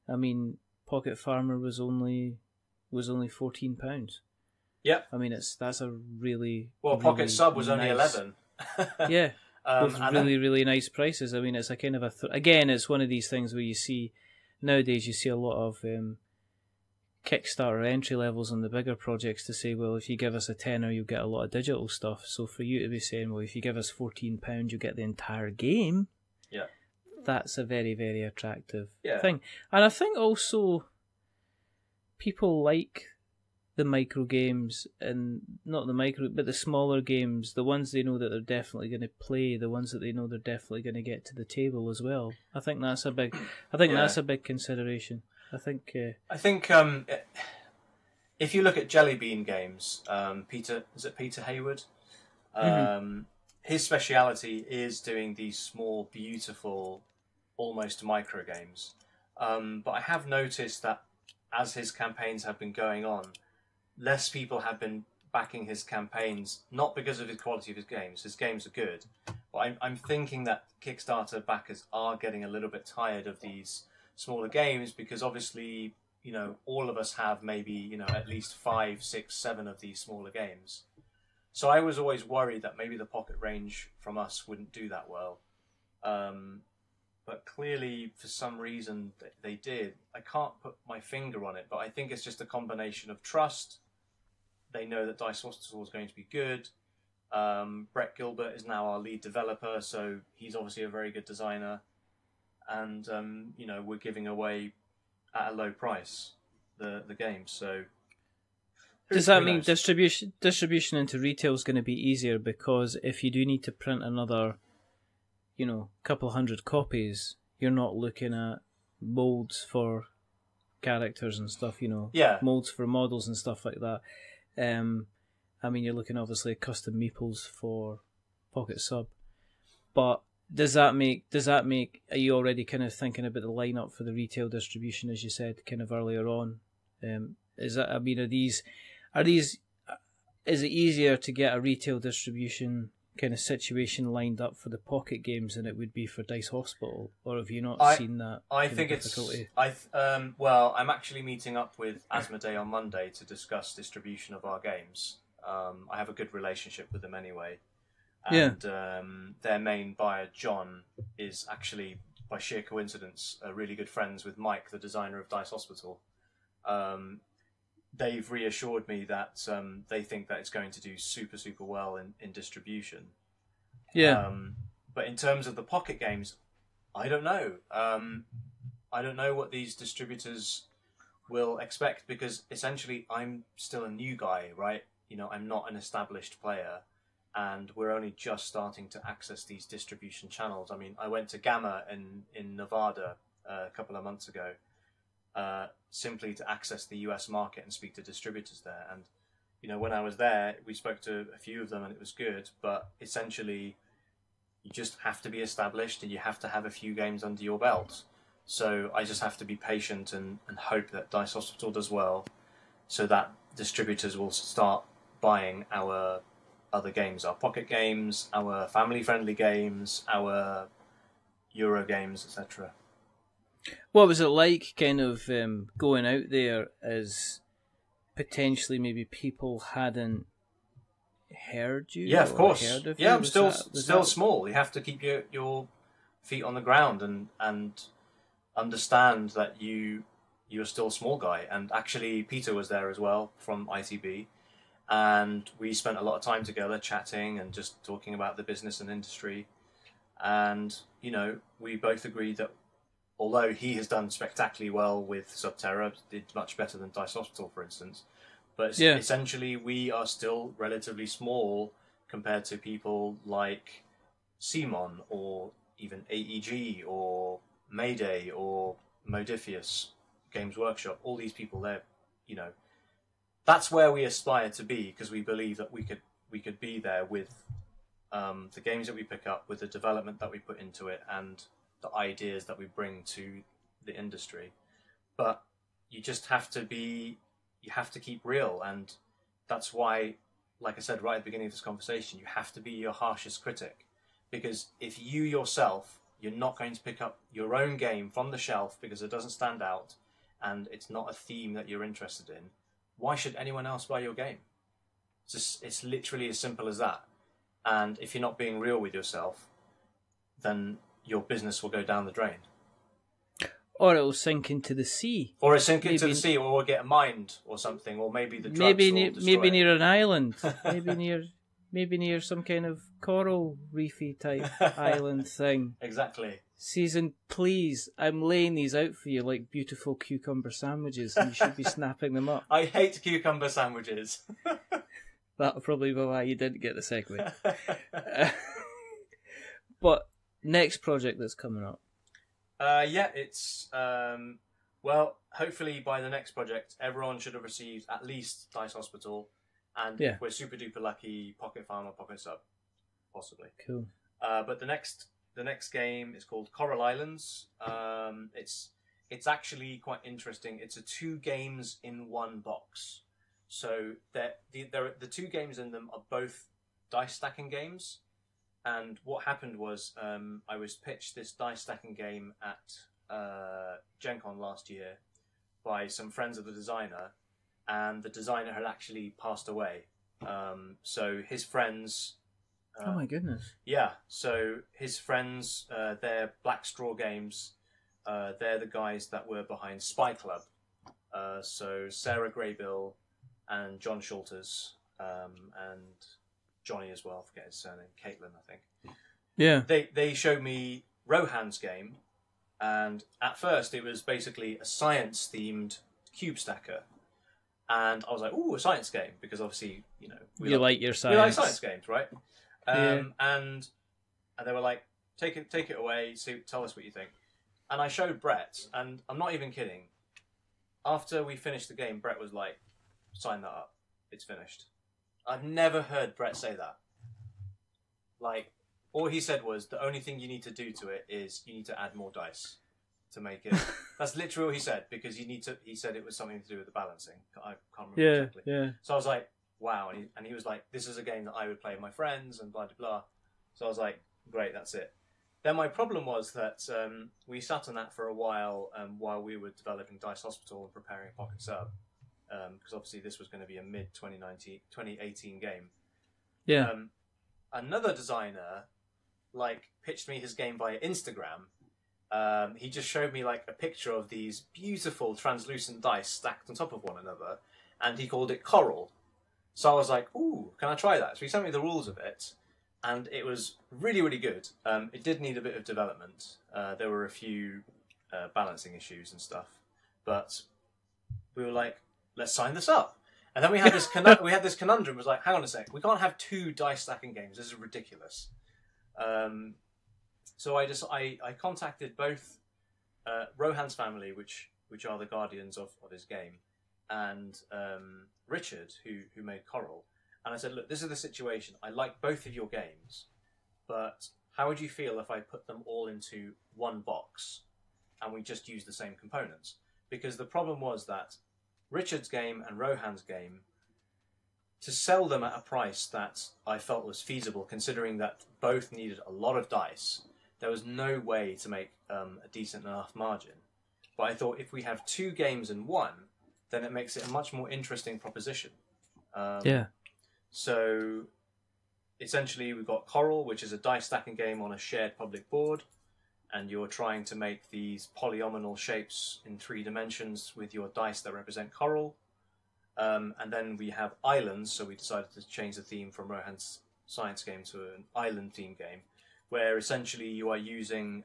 Pocket Pharma was only £14. Yeah. That's a really Pocket really Sub was only nice, 11. Yeah. With really, really nice prices. It's a kind of again, it's one of these things where you see nowadays a lot of Kickstarter entry levels on the bigger projects to say, well, if you give us a tenner, you'll get a lot of digital stuff. So for you to be saying, well, if you give us £14, you get the entire game. Yeah. That's a very, very attractive thing. And I think also people like the micro games, and not the micro, but the smaller games, the ones they know that they're definitely going to play, the ones that they know they're definitely going to get to the table as well. I think that's a big consideration. I think if you look at Jelly Bean games, Peter Hayward? His speciality is doing these small, beautiful, almost micro games. But I have noticed that as his campaigns have been going on, less people have been backing his campaigns, not because of the quality of his games. His games are good, but I'm thinking that Kickstarter backers are getting a little bit tired of these smaller games, because obviously, you know, all of us have maybe, you know, at least 5, 6, 7 of these smaller games. So I was always worried that maybe the Pocket range from us wouldn't do that well. But clearly, for some reason, they did. I can't put my finger on it, but I think it's just a combination of trust. They know that Dice Hospital is going to be good. Brett Gilbert is now our lead developer, so he's obviously a very good designer. And, you know, we're giving away at a low price the game. So does that mean distribution into retail is going to be easier? Because if you do need to print another, you know, couple hundred copies, you're not looking at molds for characters and stuff, you know, molds for models and stuff like that. I mean, you're looking obviously at custom meeples for Pocket Sub, but does that make? Are you already kind of thinking about the lineup for the retail distribution, as you said, kind of earlier on? Is that? I mean, is it easier to get a retail distribution kind of situation lined up for the Pocket games than it would be for Dice Hospital, or have you not seen that? I think it's. Well, I'm actually meeting up with Asmodee on Monday to discuss distribution of our games. I have a good relationship with them anyway. And their main buyer, John, is actually, by sheer coincidence, really good friends with Mike, the designer of Dice Hospital. They've reassured me that they think that it's going to do super, super well in distribution. Yeah. But in terms of the Pocket games, I don't know. I don't know what these distributors will expect, because essentially I'm still a new guy, right? You know, I'm not an established player. And we're only just starting to access these distribution channels. I mean, I went to Gamma in Nevada a couple of months ago, simply to access the US market and speak to distributors there. And, you know, when I was there, we spoke to a few of them and it was good, but essentially you just have to be established and you have to have a few games under your belt. So I just have to be patient and hope that Dice Hospital does well, so that distributors will start buying our other games, our Pocket games, our family-friendly games, our Euro games, etc. What was it like, kind of going out there as potentially maybe people hadn't heard you? Yeah, of course. Heard of yeah, you? I'm still small. You have to keep your feet on the ground and understand that you're still a small guy. And actually, Peter was there as well from ITB. And we spent a lot of time together chatting and just talking about the business and industry. And, you know, we both agreed that although he has done spectacularly well with Subterra, did much better than Dice Hospital, for instance, but essentially we are still relatively small compared to people like Simon or even AEG or Mayday or Modifius, Games Workshop. All these people, they're, you know, that's where we aspire to be, because we believe that we could be there with the games that we pick up, with the development that we put into it, and the ideas that we bring to the industry. But you just have to keep real, and that's why, like I said right at the beginning of this conversation, you have to be your harshest critic, because if you yourself, you're not going to pick up your own game from the shelf because it doesn't stand out and it's not a theme that you're interested in, why should anyone else buy your game? It's literally as simple as that. And if you're not being real with yourself, then your business will go down the drain. Or it'll sink into the sea. Or it'll sink into the sea, or we'll get mined or something, or maybe the drugs will destroy maybe it. near an island. maybe near some kind of coral reefy type island thing. Exactly. Season, please, I'm laying these out for you like beautiful cucumber sandwiches, and you should be snapping them up. I hate cucumber sandwiches. That'll probably be why you didn't get the segue. But next project that's coming up. It's well, hopefully by the next project, everyone should have received at least Dice Hospital, and if we're super duper lucky, Pocket Pharma, Pocket Sub, possibly. Cool. But the next game is called Coral Islands. It's actually quite interesting. It's a 2 games in 1 box. So the two games in them are both dice stacking games. And what happened was I was pitched this dice stacking game at Gen Con last year by some friends of the designer, and the designer had actually passed away. So his friends... oh my goodness. Yeah, so his friends, they're Black Straw Games. They're the guys that were behind Spy Club. So Sarah Graybill and John Schulters, and Johnny as well, I forget his surname, Caitlin, I think. Yeah. They showed me Rohan's game, and at first it was basically a science-themed cube stacker. And I was like, ooh, a science game, because obviously, we like your science. We like science games, right? Yeah. And they were like, take it away, tell us what you think. And I showed Brett, and I'm not even kidding. After we finished the game, Brett was like, sign that up. It's finished. I've never heard Brett say that. Like, all he said was, the only thing you need to do to it is you need to add more dice to make it. That's literally what he said, because he said it was something to do with the balancing. I can't remember exactly. Yeah. So I was like, wow. And he was like, this is a game that I would play with my friends and blah, blah, blah. So I was like, great, that's it. Then my problem was that we sat on that for a while we were developing Dice Hospital and preparing a Pocket Sub. Because obviously this was going to be a mid-2018 game. Yeah. Another designer pitched me his game via Instagram. He just showed me a picture of these beautiful translucent dice stacked on top of one another, and he called it Coral. So I was like, ooh, can I try that? So he sent me the rules of it, and it was really, really good. It did need a bit of development. There were a few balancing issues and stuff, but we were like, let's sign this up. And then we had this conundrum. It was like, hang on a sec, we can't have two dice stacking games. This is ridiculous. So I contacted both Rohan's family, which are the guardians of his game, and Richard, who made Coral. And I said, look, this is the situation. I like both of your games, but how would you feel if I put them all into one box and we just use the same components? Because the problem was that Richard's game and Rohan's game, to sell them at a price that I felt was feasible, considering that both needed a lot of dice, there was no way to make a decent enough margin. But I thought if we have two games in one, then it makes it a much more interesting proposition. Yeah. So essentially we've got Coral, which is a dice stacking game on a shared public board, and you're trying to make these polyomino shapes in 3 dimensions with your dice that represent coral. And then we have islands, so we decided to change the theme from Rohan's science game to an island theme game, where essentially you are using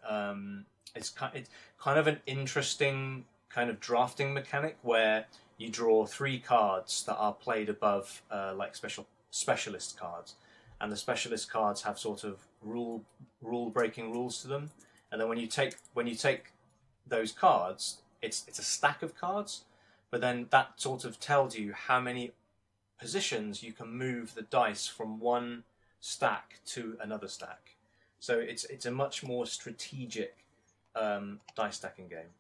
it's kind of an interesting kind of drafting mechanic where you draw 3 cards that are played above specialist cards, and the specialist cards have sort of rule breaking rules to them. And then when you take those cards, it's a stack of cards, but then that sort of tells you how many positions you can move the dice from one stack to another stack. So it's a much more strategic dice stacking game.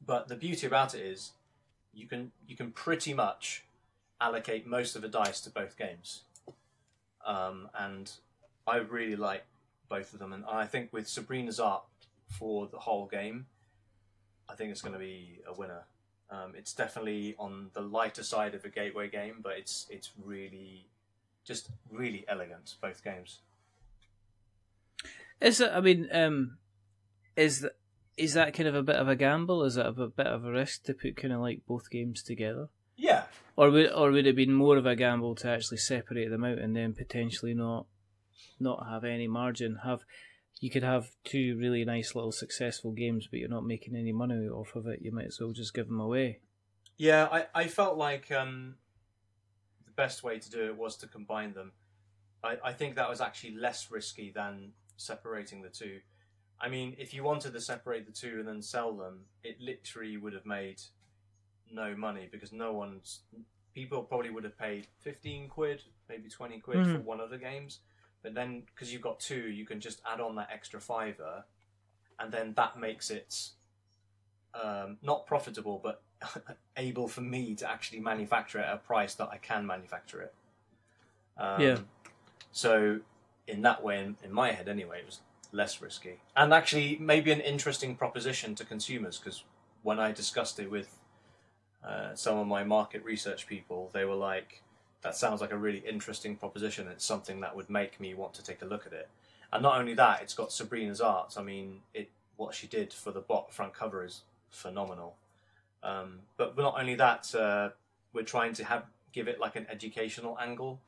But the beauty about it is you can pretty much allocate most of the dice to both games, and I really like both of them. And I think with Sabrina's art for the whole game, I think it's going to be a winner. It's definitely on the lighter side of a gateway game, but it's really just really elegant, both games. Is it? I mean, is that kind of a bit of a gamble? Is it a bit of a risk to put kind of both games together? Yeah. Or would it have been more of a gamble to actually separate them out and then potentially not have any margin? You could have 2 really nice little successful games, but you're not making any money off of it. You might as well just give them away. Yeah, I felt like the best way to do it was to combine them. I think that was actually less risky than separating the 2. I mean, if you wanted to separate the 2 and then sell them, it literally would have made no money, because people probably would have paid 15 quid, maybe 20 quid for one of the games. But then, because you've got 2, you can just add on that extra $5, and then that makes it not profitable, but able for me to actually manufacture it at a price that I can manufacture it. Yeah. So in that way, in my head anyway, it was less risky. And actually maybe an interesting proposition to consumers, because when I discussed it with some of my market research people, they were like, that sounds like a really interesting proposition. It's something that would make me want to take a look at it. And not only that, it's got Sabrina's art. I mean, what she did for the front cover is phenomenal. But not only that, we're trying to give it like an educational angle.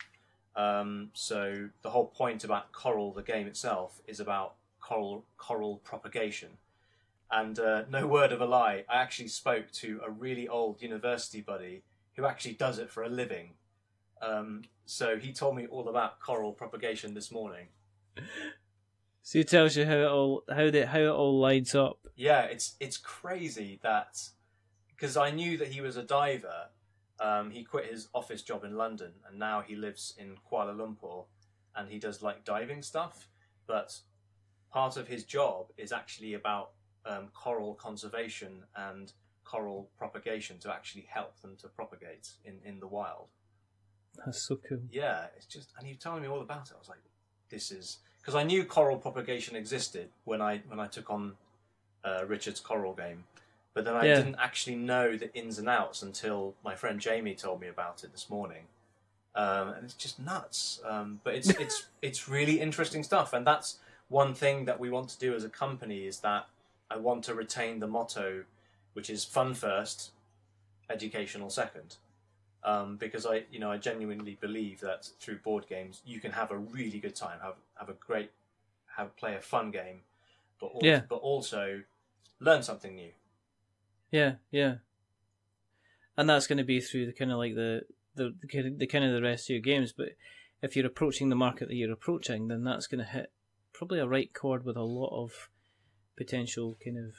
So the whole point about Coral, the game itself, is about coral propagation. And no word of a lie, I actually spoke to a really old university buddy who actually does it for a living. So he told me all about coral propagation this morning. So he tells you how it all lines up. Yeah, it's crazy that, because I knew that he was a diver. He quit his office job in London and now he lives in Kuala Lumpur, and he does like diving stuff. But part of his job is actually about coral conservation and coral propagation, to actually help them to propagate in the wild. That's so cool. Yeah, it's just, and he was telling me all about it. I was like, this is, because I knew coral propagation existed when I took on Richard's coral game, but then I didn't actually know the ins and outs until my friend Jamie told me about it this morning, and it's just nuts. But it's really interesting stuff, and that's one thing that we want to do as a company, is that I want to retain the motto, which is fun first, educational second. Because I genuinely believe that through board games you can have a really good time, play a fun game, but also learn something new. Yeah. And that's going to be through the kind of like the kind of the rest of your games. But if you're approaching the market that you're approaching, then that's going to hit probably a right chord with a lot of potential kind of,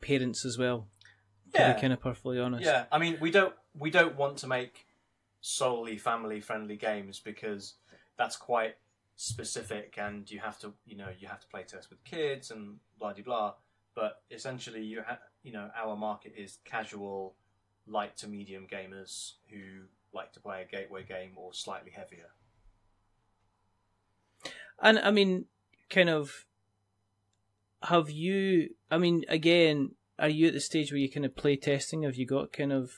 parents as well. To be kind of perfectly honest. Yeah, I mean, we don't want to make solely family-friendly games, because that's quite specific, and you have to play test with kids and blah de blah. But essentially, our market is casual, light to medium gamers who like to play a gateway game or slightly heavier. And I mean, kind of, have you? I mean, again. Are you at the stage where you kind of play testing? Have you got kind of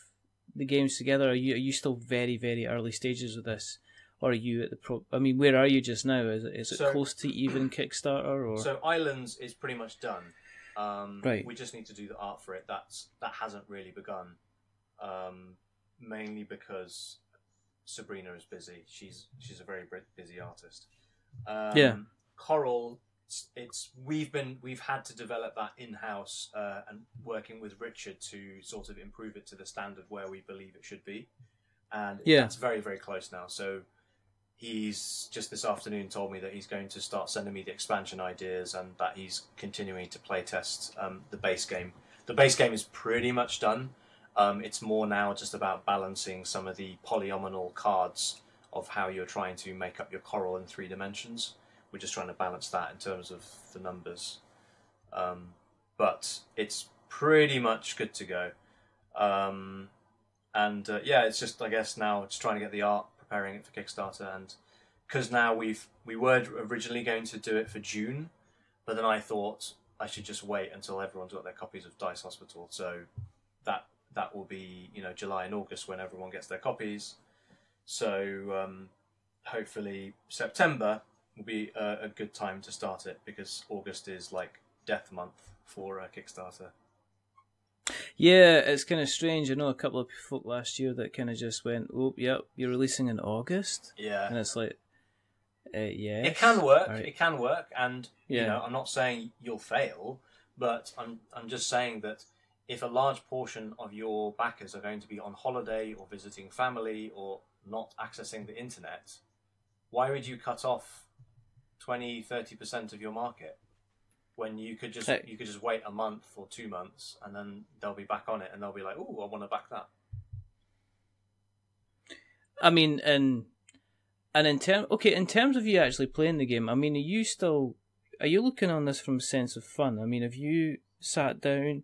the games together? Are you still very, very early stages of this, or are you at the I mean, where are you just now? Is it close to even Kickstarter? Or so Islands is pretty much done. Right. We just need to do the art for it. That hasn't really begun, mainly because Sabrina is busy. She's a very busy artist. Coral. We've had to develop that in-house and working with Richard to sort of improve it to the standard where we believe it should be, and that's very, very close now. So he's just this afternoon told me that he's going to start sending me the expansion ideas, and that he's continuing to play test the base game. The base game is pretty much done. It's more now just about balancing some of the polyominoal cards of how you're trying to make up your coral in 3 dimensions. We're just trying to balance that in terms of the numbers. But it's pretty much good to go. It's just, I guess, now just trying to get the art, preparing it for Kickstarter. And because now we were originally going to do it for June, but then I thought I should just wait until everyone's got their copies of Dice Hospital. So that will be, July and August when everyone gets their copies. So hopefully September will be a good time to start it, because August is like death month for Kickstarter. Yeah, it's kind of strange. I know a couple of folk last year that kind of just went, "Oh, yep, you're releasing in August." Yeah, and it's like, yeah, it can work. Right. It can work, and I'm not saying you'll fail, but I'm just saying that if a large portion of your backers are going to be on holiday or visiting family or not accessing the internet, why would you cut off 20-30% of your market when you could just wait a month or 2 months, and then they'll be back on it and they'll be like, "Oh, I want to back that." I mean, in terms of you actually playing the game, I mean, are you looking on this from a sense of fun? I mean, have you sat down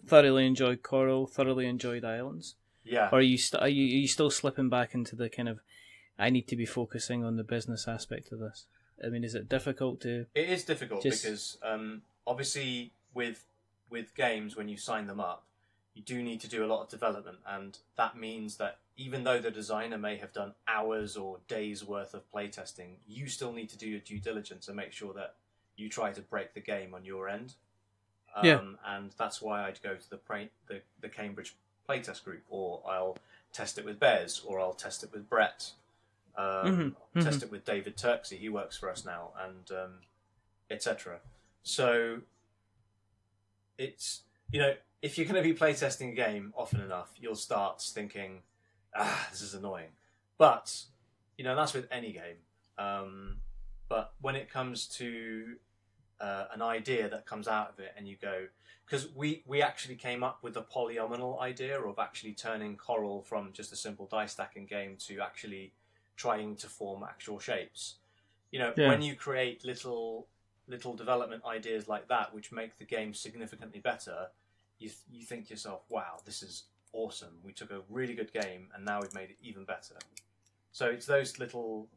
thoroughly enjoyed Coral, thoroughly enjoyed Islands? Yeah. Or are you still slipping back into the kind of, I need to be focusing on the business aspect of this? I mean, is it difficult to... It is difficult because obviously with games, when you sign them up, you do need to do a lot of development, and that means that even though the designer may have done hours or days worth of playtesting, you still need to do your due diligence and make sure that you try to break the game on your end. And that's why I'd go to the Cambridge playtest group, or I'll test it with Bez, or I'll test it with Brett, test it with David Turksey. He works for us now, and etc. So it's, you know, if you're going to be playtesting a game often enough, you'll start thinking, this is annoying. But, you know, that's with any game. But when it comes to an idea that comes out of it, and you go, because we actually came up with the polyomino idea of actually turning Coral from just a simple die stacking game to actually trying to form actual shapes. You know, when you create little development ideas like that, which make the game significantly better, you think to yourself, wow, this is awesome. We took a really good game and now we've made it even better. So it's those little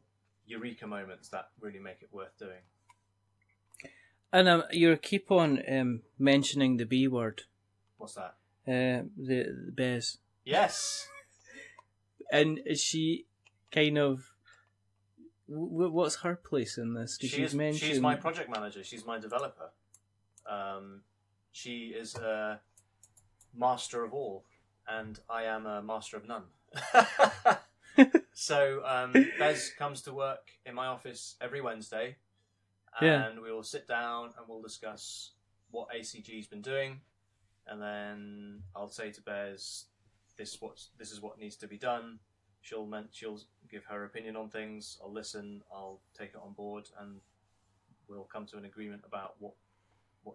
eureka moments that really make it worth doing. And you keep on mentioning the B word. What's that? The Bez. Yes. And is she kind of... What's her place in this? She's my project manager. She's my developer. She is a master of all, and I am a master of none. So Bez comes to work in my office every Wednesday, and we will sit down and we'll discuss what ACG's been doing, and then I'll say to Bez, this is what needs to be done. She'll give her opinion on things. I'll listen. I'll take it on board, and we'll come to an agreement about what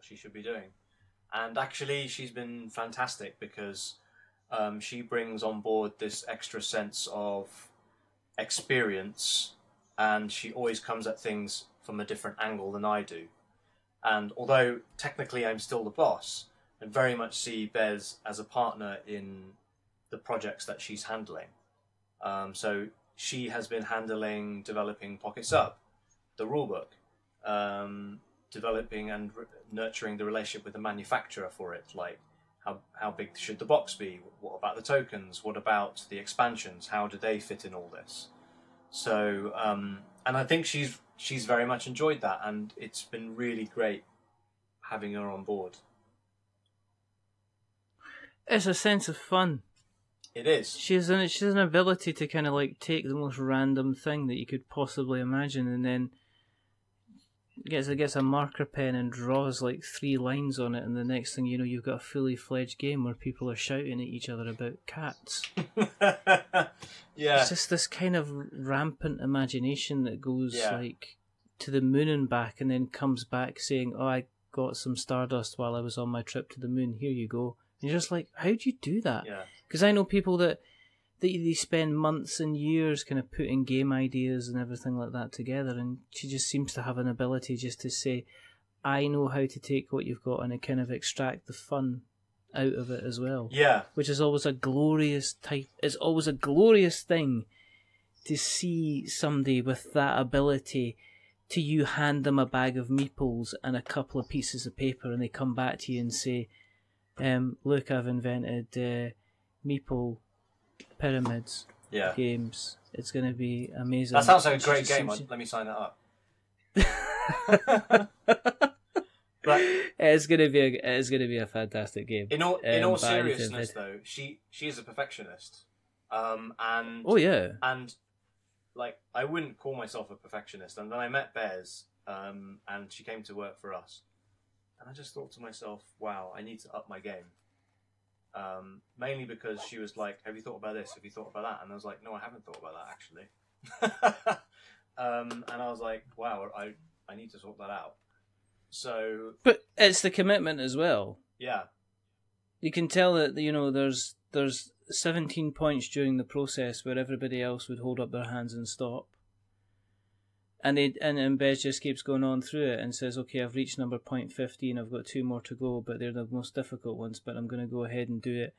she should be doing. And actually, she's been fantastic because she brings on board this extra sense of experience, and she always comes at things from a different angle than I do. And although technically I'm still the boss, I very much see Bez as a partner in the projects that she's handling. So she has been developing Pocket Sub, the rulebook, developing and nurturing the relationship with the manufacturer for it, like how big should the box be? What about the tokens? What about the expansions? How do they fit in all this? So, and I think she's very much enjoyed that, and it's been really great having her on board. It's a sense of fun. It is. She has an ability to kind of like take the most random thing that you could possibly imagine, and then gets a marker pen and draws like 3 lines on it, and the next thing you know, you've got a fully fledged game where people are shouting at each other about cats. Yeah. It's just this kind of rampant imagination that goes like to the moon and back, and then comes back saying, "Oh, I got some stardust while I was on my trip to the moon. Here you go." And you're just like, how'd you do that? Because I know people that they spend months and years kind of putting game ideas and everything like that together, and she just seems to have an ability just to say, I know how to take what you've got and kind of extract the fun out of it as well. Yeah. Which is always a glorious it's always a glorious thing to see somebody with that ability to you hand them a bag of meeples and a couple of pieces of paper, and they come back to you and say, look, I've invented meeple pyramids games. It's going to be amazing. That sounds like a great game. Let me sign that up. But it's going to be a fantastic game. In all seriousness, though, she is a perfectionist. And and like, I wouldn't call myself a perfectionist. And then I met Bez, and she came to work for us. And I just thought to myself, wow, I need to up my game. Mainly because she was like, have you thought about this? Have you thought about that? And I was like, no, I haven't thought about that, actually. And I was like, wow, I need to sort that out. So, but it's the commitment as well. Yeah. You can tell that, you know, there's 17 points during the process where everybody else would hold up their hands and stop. and Bez just keeps going on through it and says, okay, I've reached number 0.15, I've got 2 more to go, but they're the most difficult ones, but I'm going to go ahead and do it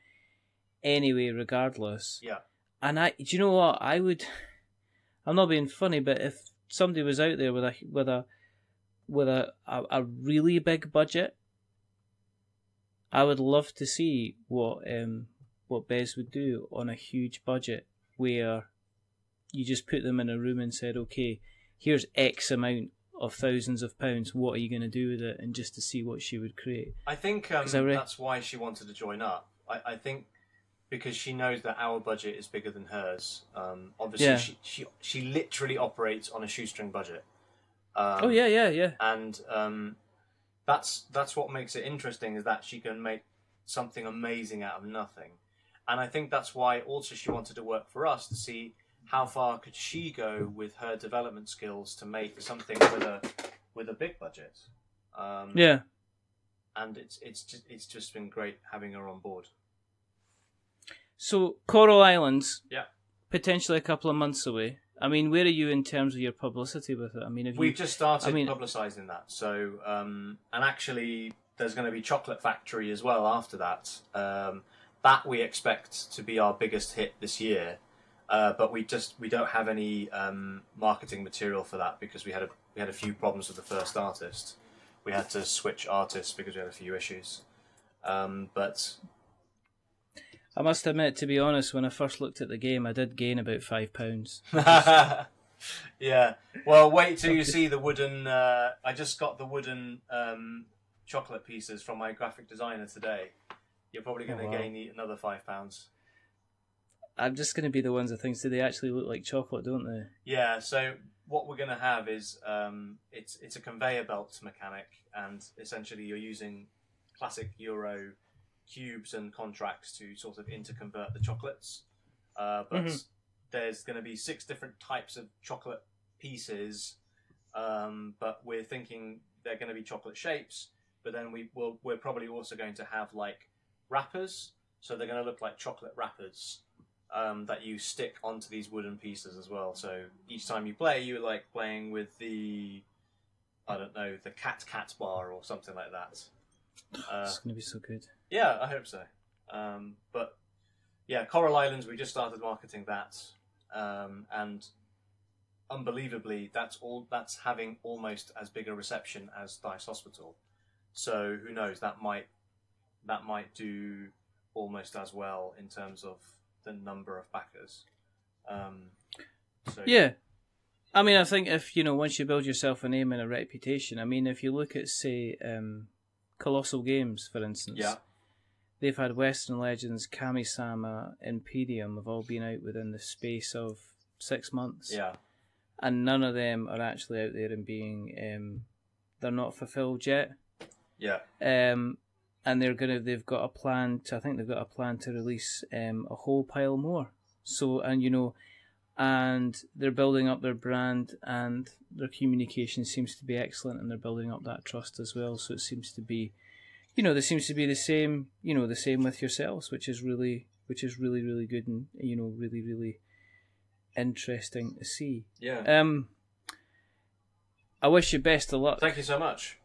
anyway, regardless. Yeah. And do you know what? I'm not being funny, but if somebody was out there with a really big budget, I would love to see what Bez would do on a huge budget, where you just put them in a room and said, okay, here's X amount of thousands of pounds, what are you going to do with it? And just to see what she would create. I think that's why she wanted to join up. I think because she knows that our budget is bigger than hers. Obviously, she literally operates on a shoestring budget. And that's what makes it interesting, is that she can make something amazing out of nothing. And I think that's why also she wanted to work for us, to see how far could she go with her development skills to make something with a big budget. And it's just been great having her on board. So Coral Islands, yeah, potentially a couple of months away. I mean, where are you in terms of your publicity with it? I mean, we've just started publicising that. So, and actually, there's going to be Chocolate Factory as well after that. That we expect to be our biggest hit this year. But we don't have any marketing material for that, because we had a few problems with the first artist. We had to switch artists because we had a few issues. But I must admit, to be honest, when I first looked at the game, I did gain about £5. Yeah. Well, wait till you see the wooden. I just got the wooden chocolate pieces from my graphic designer today. You're probably going to gain another £5. I'm just going to be the ones that thinks, do they actually look like chocolate, don't they? Yeah, so what we're going to have is, it's a conveyor belt mechanic, and essentially you're using classic Euro cubes and contracts to sort of interconvert the chocolates. But there's going to be 6 different types of chocolate pieces, but we're thinking they're going to be chocolate shapes, but then we're probably also going to have like wrappers, so they're going to look like chocolate wrappers. That you stick onto these wooden pieces as well. So each time you play, you're like playing with the cat bar or something like that. It's going to be so good. Yeah, I hope so. But yeah, Coral Islands, we just started marketing that, and unbelievably, that's having almost as big a reception as Dice Hospital. So who knows? That might do almost as well in terms of the number of backers. Yeah. I mean, I think if, once you build yourself a name and a reputation, I mean, if you look at, say, Colossal Games, for instance, they've had Western Legends, Kami-sama, Imperium have all been out within the space of 6 months. Yeah. And none of them are actually out there and being, they're not fulfilled yet. Yeah. And they've got a plan to release a whole pile more. So, and they're building up their brand, and their communication seems to be excellent, and they're building up that trust as well. So it seems to be, there seems to be the same with yourselves, which is really, really good, and really, really interesting to see. Yeah. I wish you best of luck. Thank you so much.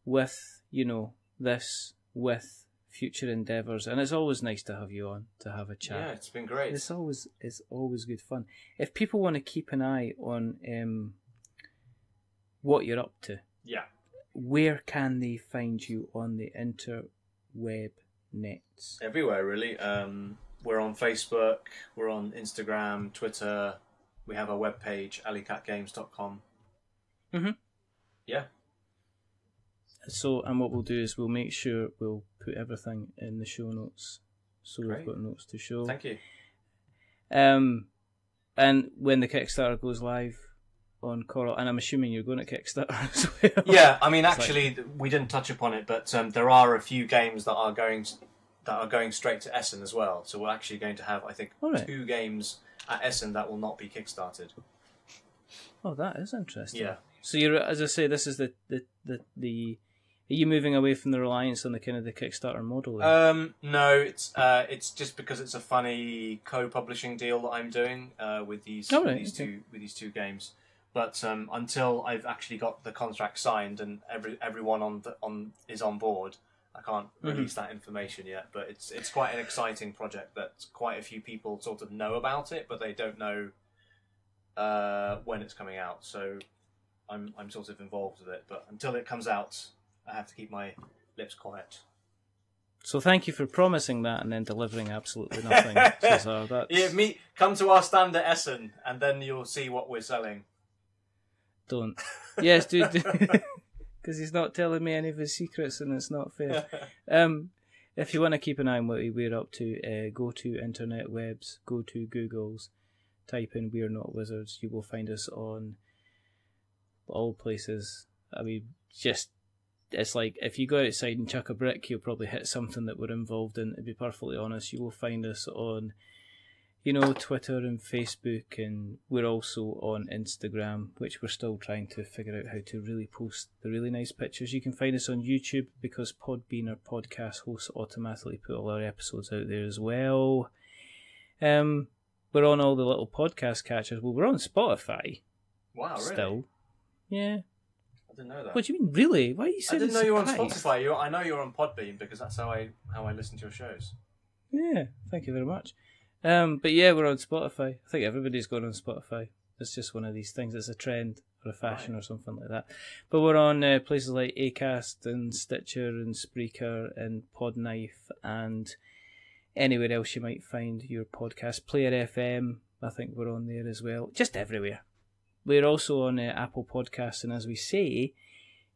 With with future endeavours, and it's always nice to have you on to have a chat. Yeah, it's been great. It's always good fun. If people want to keep an eye on what you're up to, where can they find you on the interweb nets? Everywhere, really. We're on Facebook, we're on Instagram, Twitter. We have our webpage, alleycatgames.com. Yeah. So, and what we'll do is we'll make sure we'll put everything in the show notes, so Great. We've got notes to show. Thank you. And when the Kickstarter goes live on Coral, and I'm assuming you're going to Kickstarter as well. Yeah, I mean, actually, we didn't touch upon it, but there are a few games that are going straight to Essen as well. So we're actually going to have, I think, 2 games at Essen that will not be Kickstarted. Oh, that is interesting. Yeah. So you're, as I say, this is the Are you moving away from the reliance on the kind of the Kickstarter model? No, it's just because it's a funny co-publishing deal that I'm doing with these two games. But until I've actually got the contract signed and everyone is on board, I can't release that information yet. But it's quite an exciting project that quite a few people sort of know about it, but they don't know when it's coming out. So I'm sort of involved with it. But until it comes out, I have to keep my lips quiet. So thank you for promising that and then delivering absolutely nothing. Caezar. That's... Come to our stand at Essen, and then you'll see what we're selling. Don't. Yes, dude. Because he's not telling me any of his secrets, and it's not fair. If you want to keep an eye on what we're up to, go to internet webs, go to Google's, type in "We're Not Wizards." You will find us on all places. I mean, just it's like if you go outside and chuck a brick, you'll probably hit something that we're involved in. To be perfectly honest, you will find us on, Twitter and Facebook, and we're also on Instagram, which we're still trying to figure out how to really post the really nice pictures. You can find us on YouTube because Podbean, our podcast hosts, automatically put all our episodes out there as well. We're on all the little podcast catchers. Well, we're on Spotify. Wow, really? Still. Yeah. I didn't know that. What do you mean, really? Why are you saying I didn't know you were on Spotify. I know you're on Podbean because that's how I listen to your shows. Yeah, thank you very much. But yeah, we're on Spotify. I think everybody's going on Spotify. It's just one of these things. It's a trend or a fashion or something like that. But we're on places like Acast and Stitcher and Spreaker and Podknife and anywhere else you might find your podcast. Player FM, I think we're on there as well. Just everywhere. We're also on Apple Podcasts, and as we say,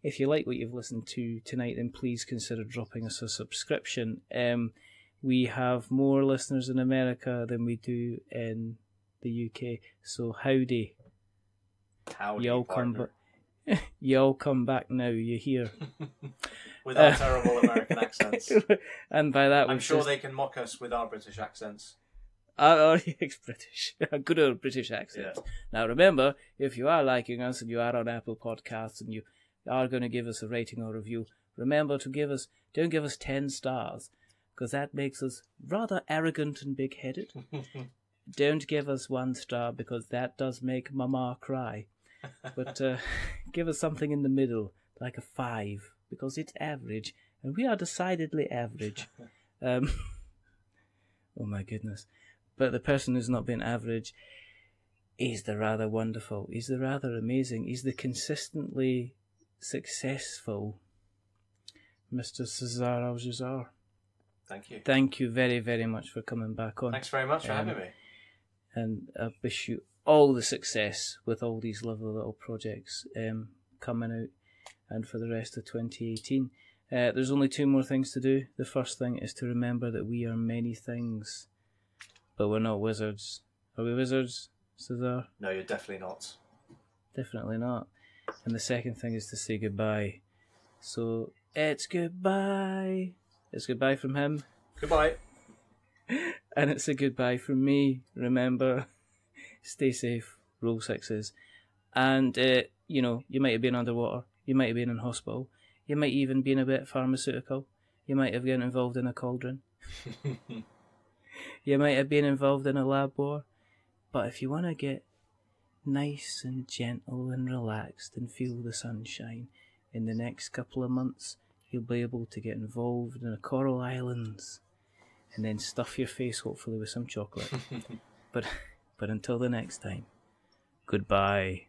if you like what you've listened to tonight, then please consider dropping us a subscription. We have more listeners in America than we do in the UK, so howdy. Howdy, y'all partner. Y'all come back now, you hear? With our terrible American accents. And by that, I'm sure they can mock us with our British accents. Our British, a good old British accent. Yeah. Now remember, if you are liking us and you are on Apple Podcasts and you are going to give us a rating or review, remember to don't give us 10 stars, because that makes us rather arrogant and big-headed. Don't give us 1 star, because that does make Mama cry. But give us something in the middle, like a 5, because it's average, and we are decidedly average. Oh my goodness. But the person who's not been average is the rather wonderful. He's the rather amazing. He's the consistently successful Mr. Caezar Al-Jassar. Thank you. Thank you very, very much for coming back on. Thanks very much for having me. And I wish you all the success with all these lovely little projects coming out and for the rest of 2018. There's only 2 more things to do. The first thing is to remember that we are many things, but we're not wizards. Are we wizards, Caezar? No, you're definitely not. Definitely not. And the second thing is to say goodbye. So, it's goodbye. It's goodbye from him. Goodbye. And it's a goodbye from me. Remember, stay safe, roll 6s. And, you might have been underwater. You might have been in hospital. You might even been a bit pharmaceutical. You might have been involved in a cauldron. You might have been involved in a lab war. But if you want to get nice and gentle and relaxed and feel the sunshine in the next couple of months, you'll be able to get involved in the Coral Islands and then stuff your face, hopefully, with some chocolate. But until the next time, goodbye.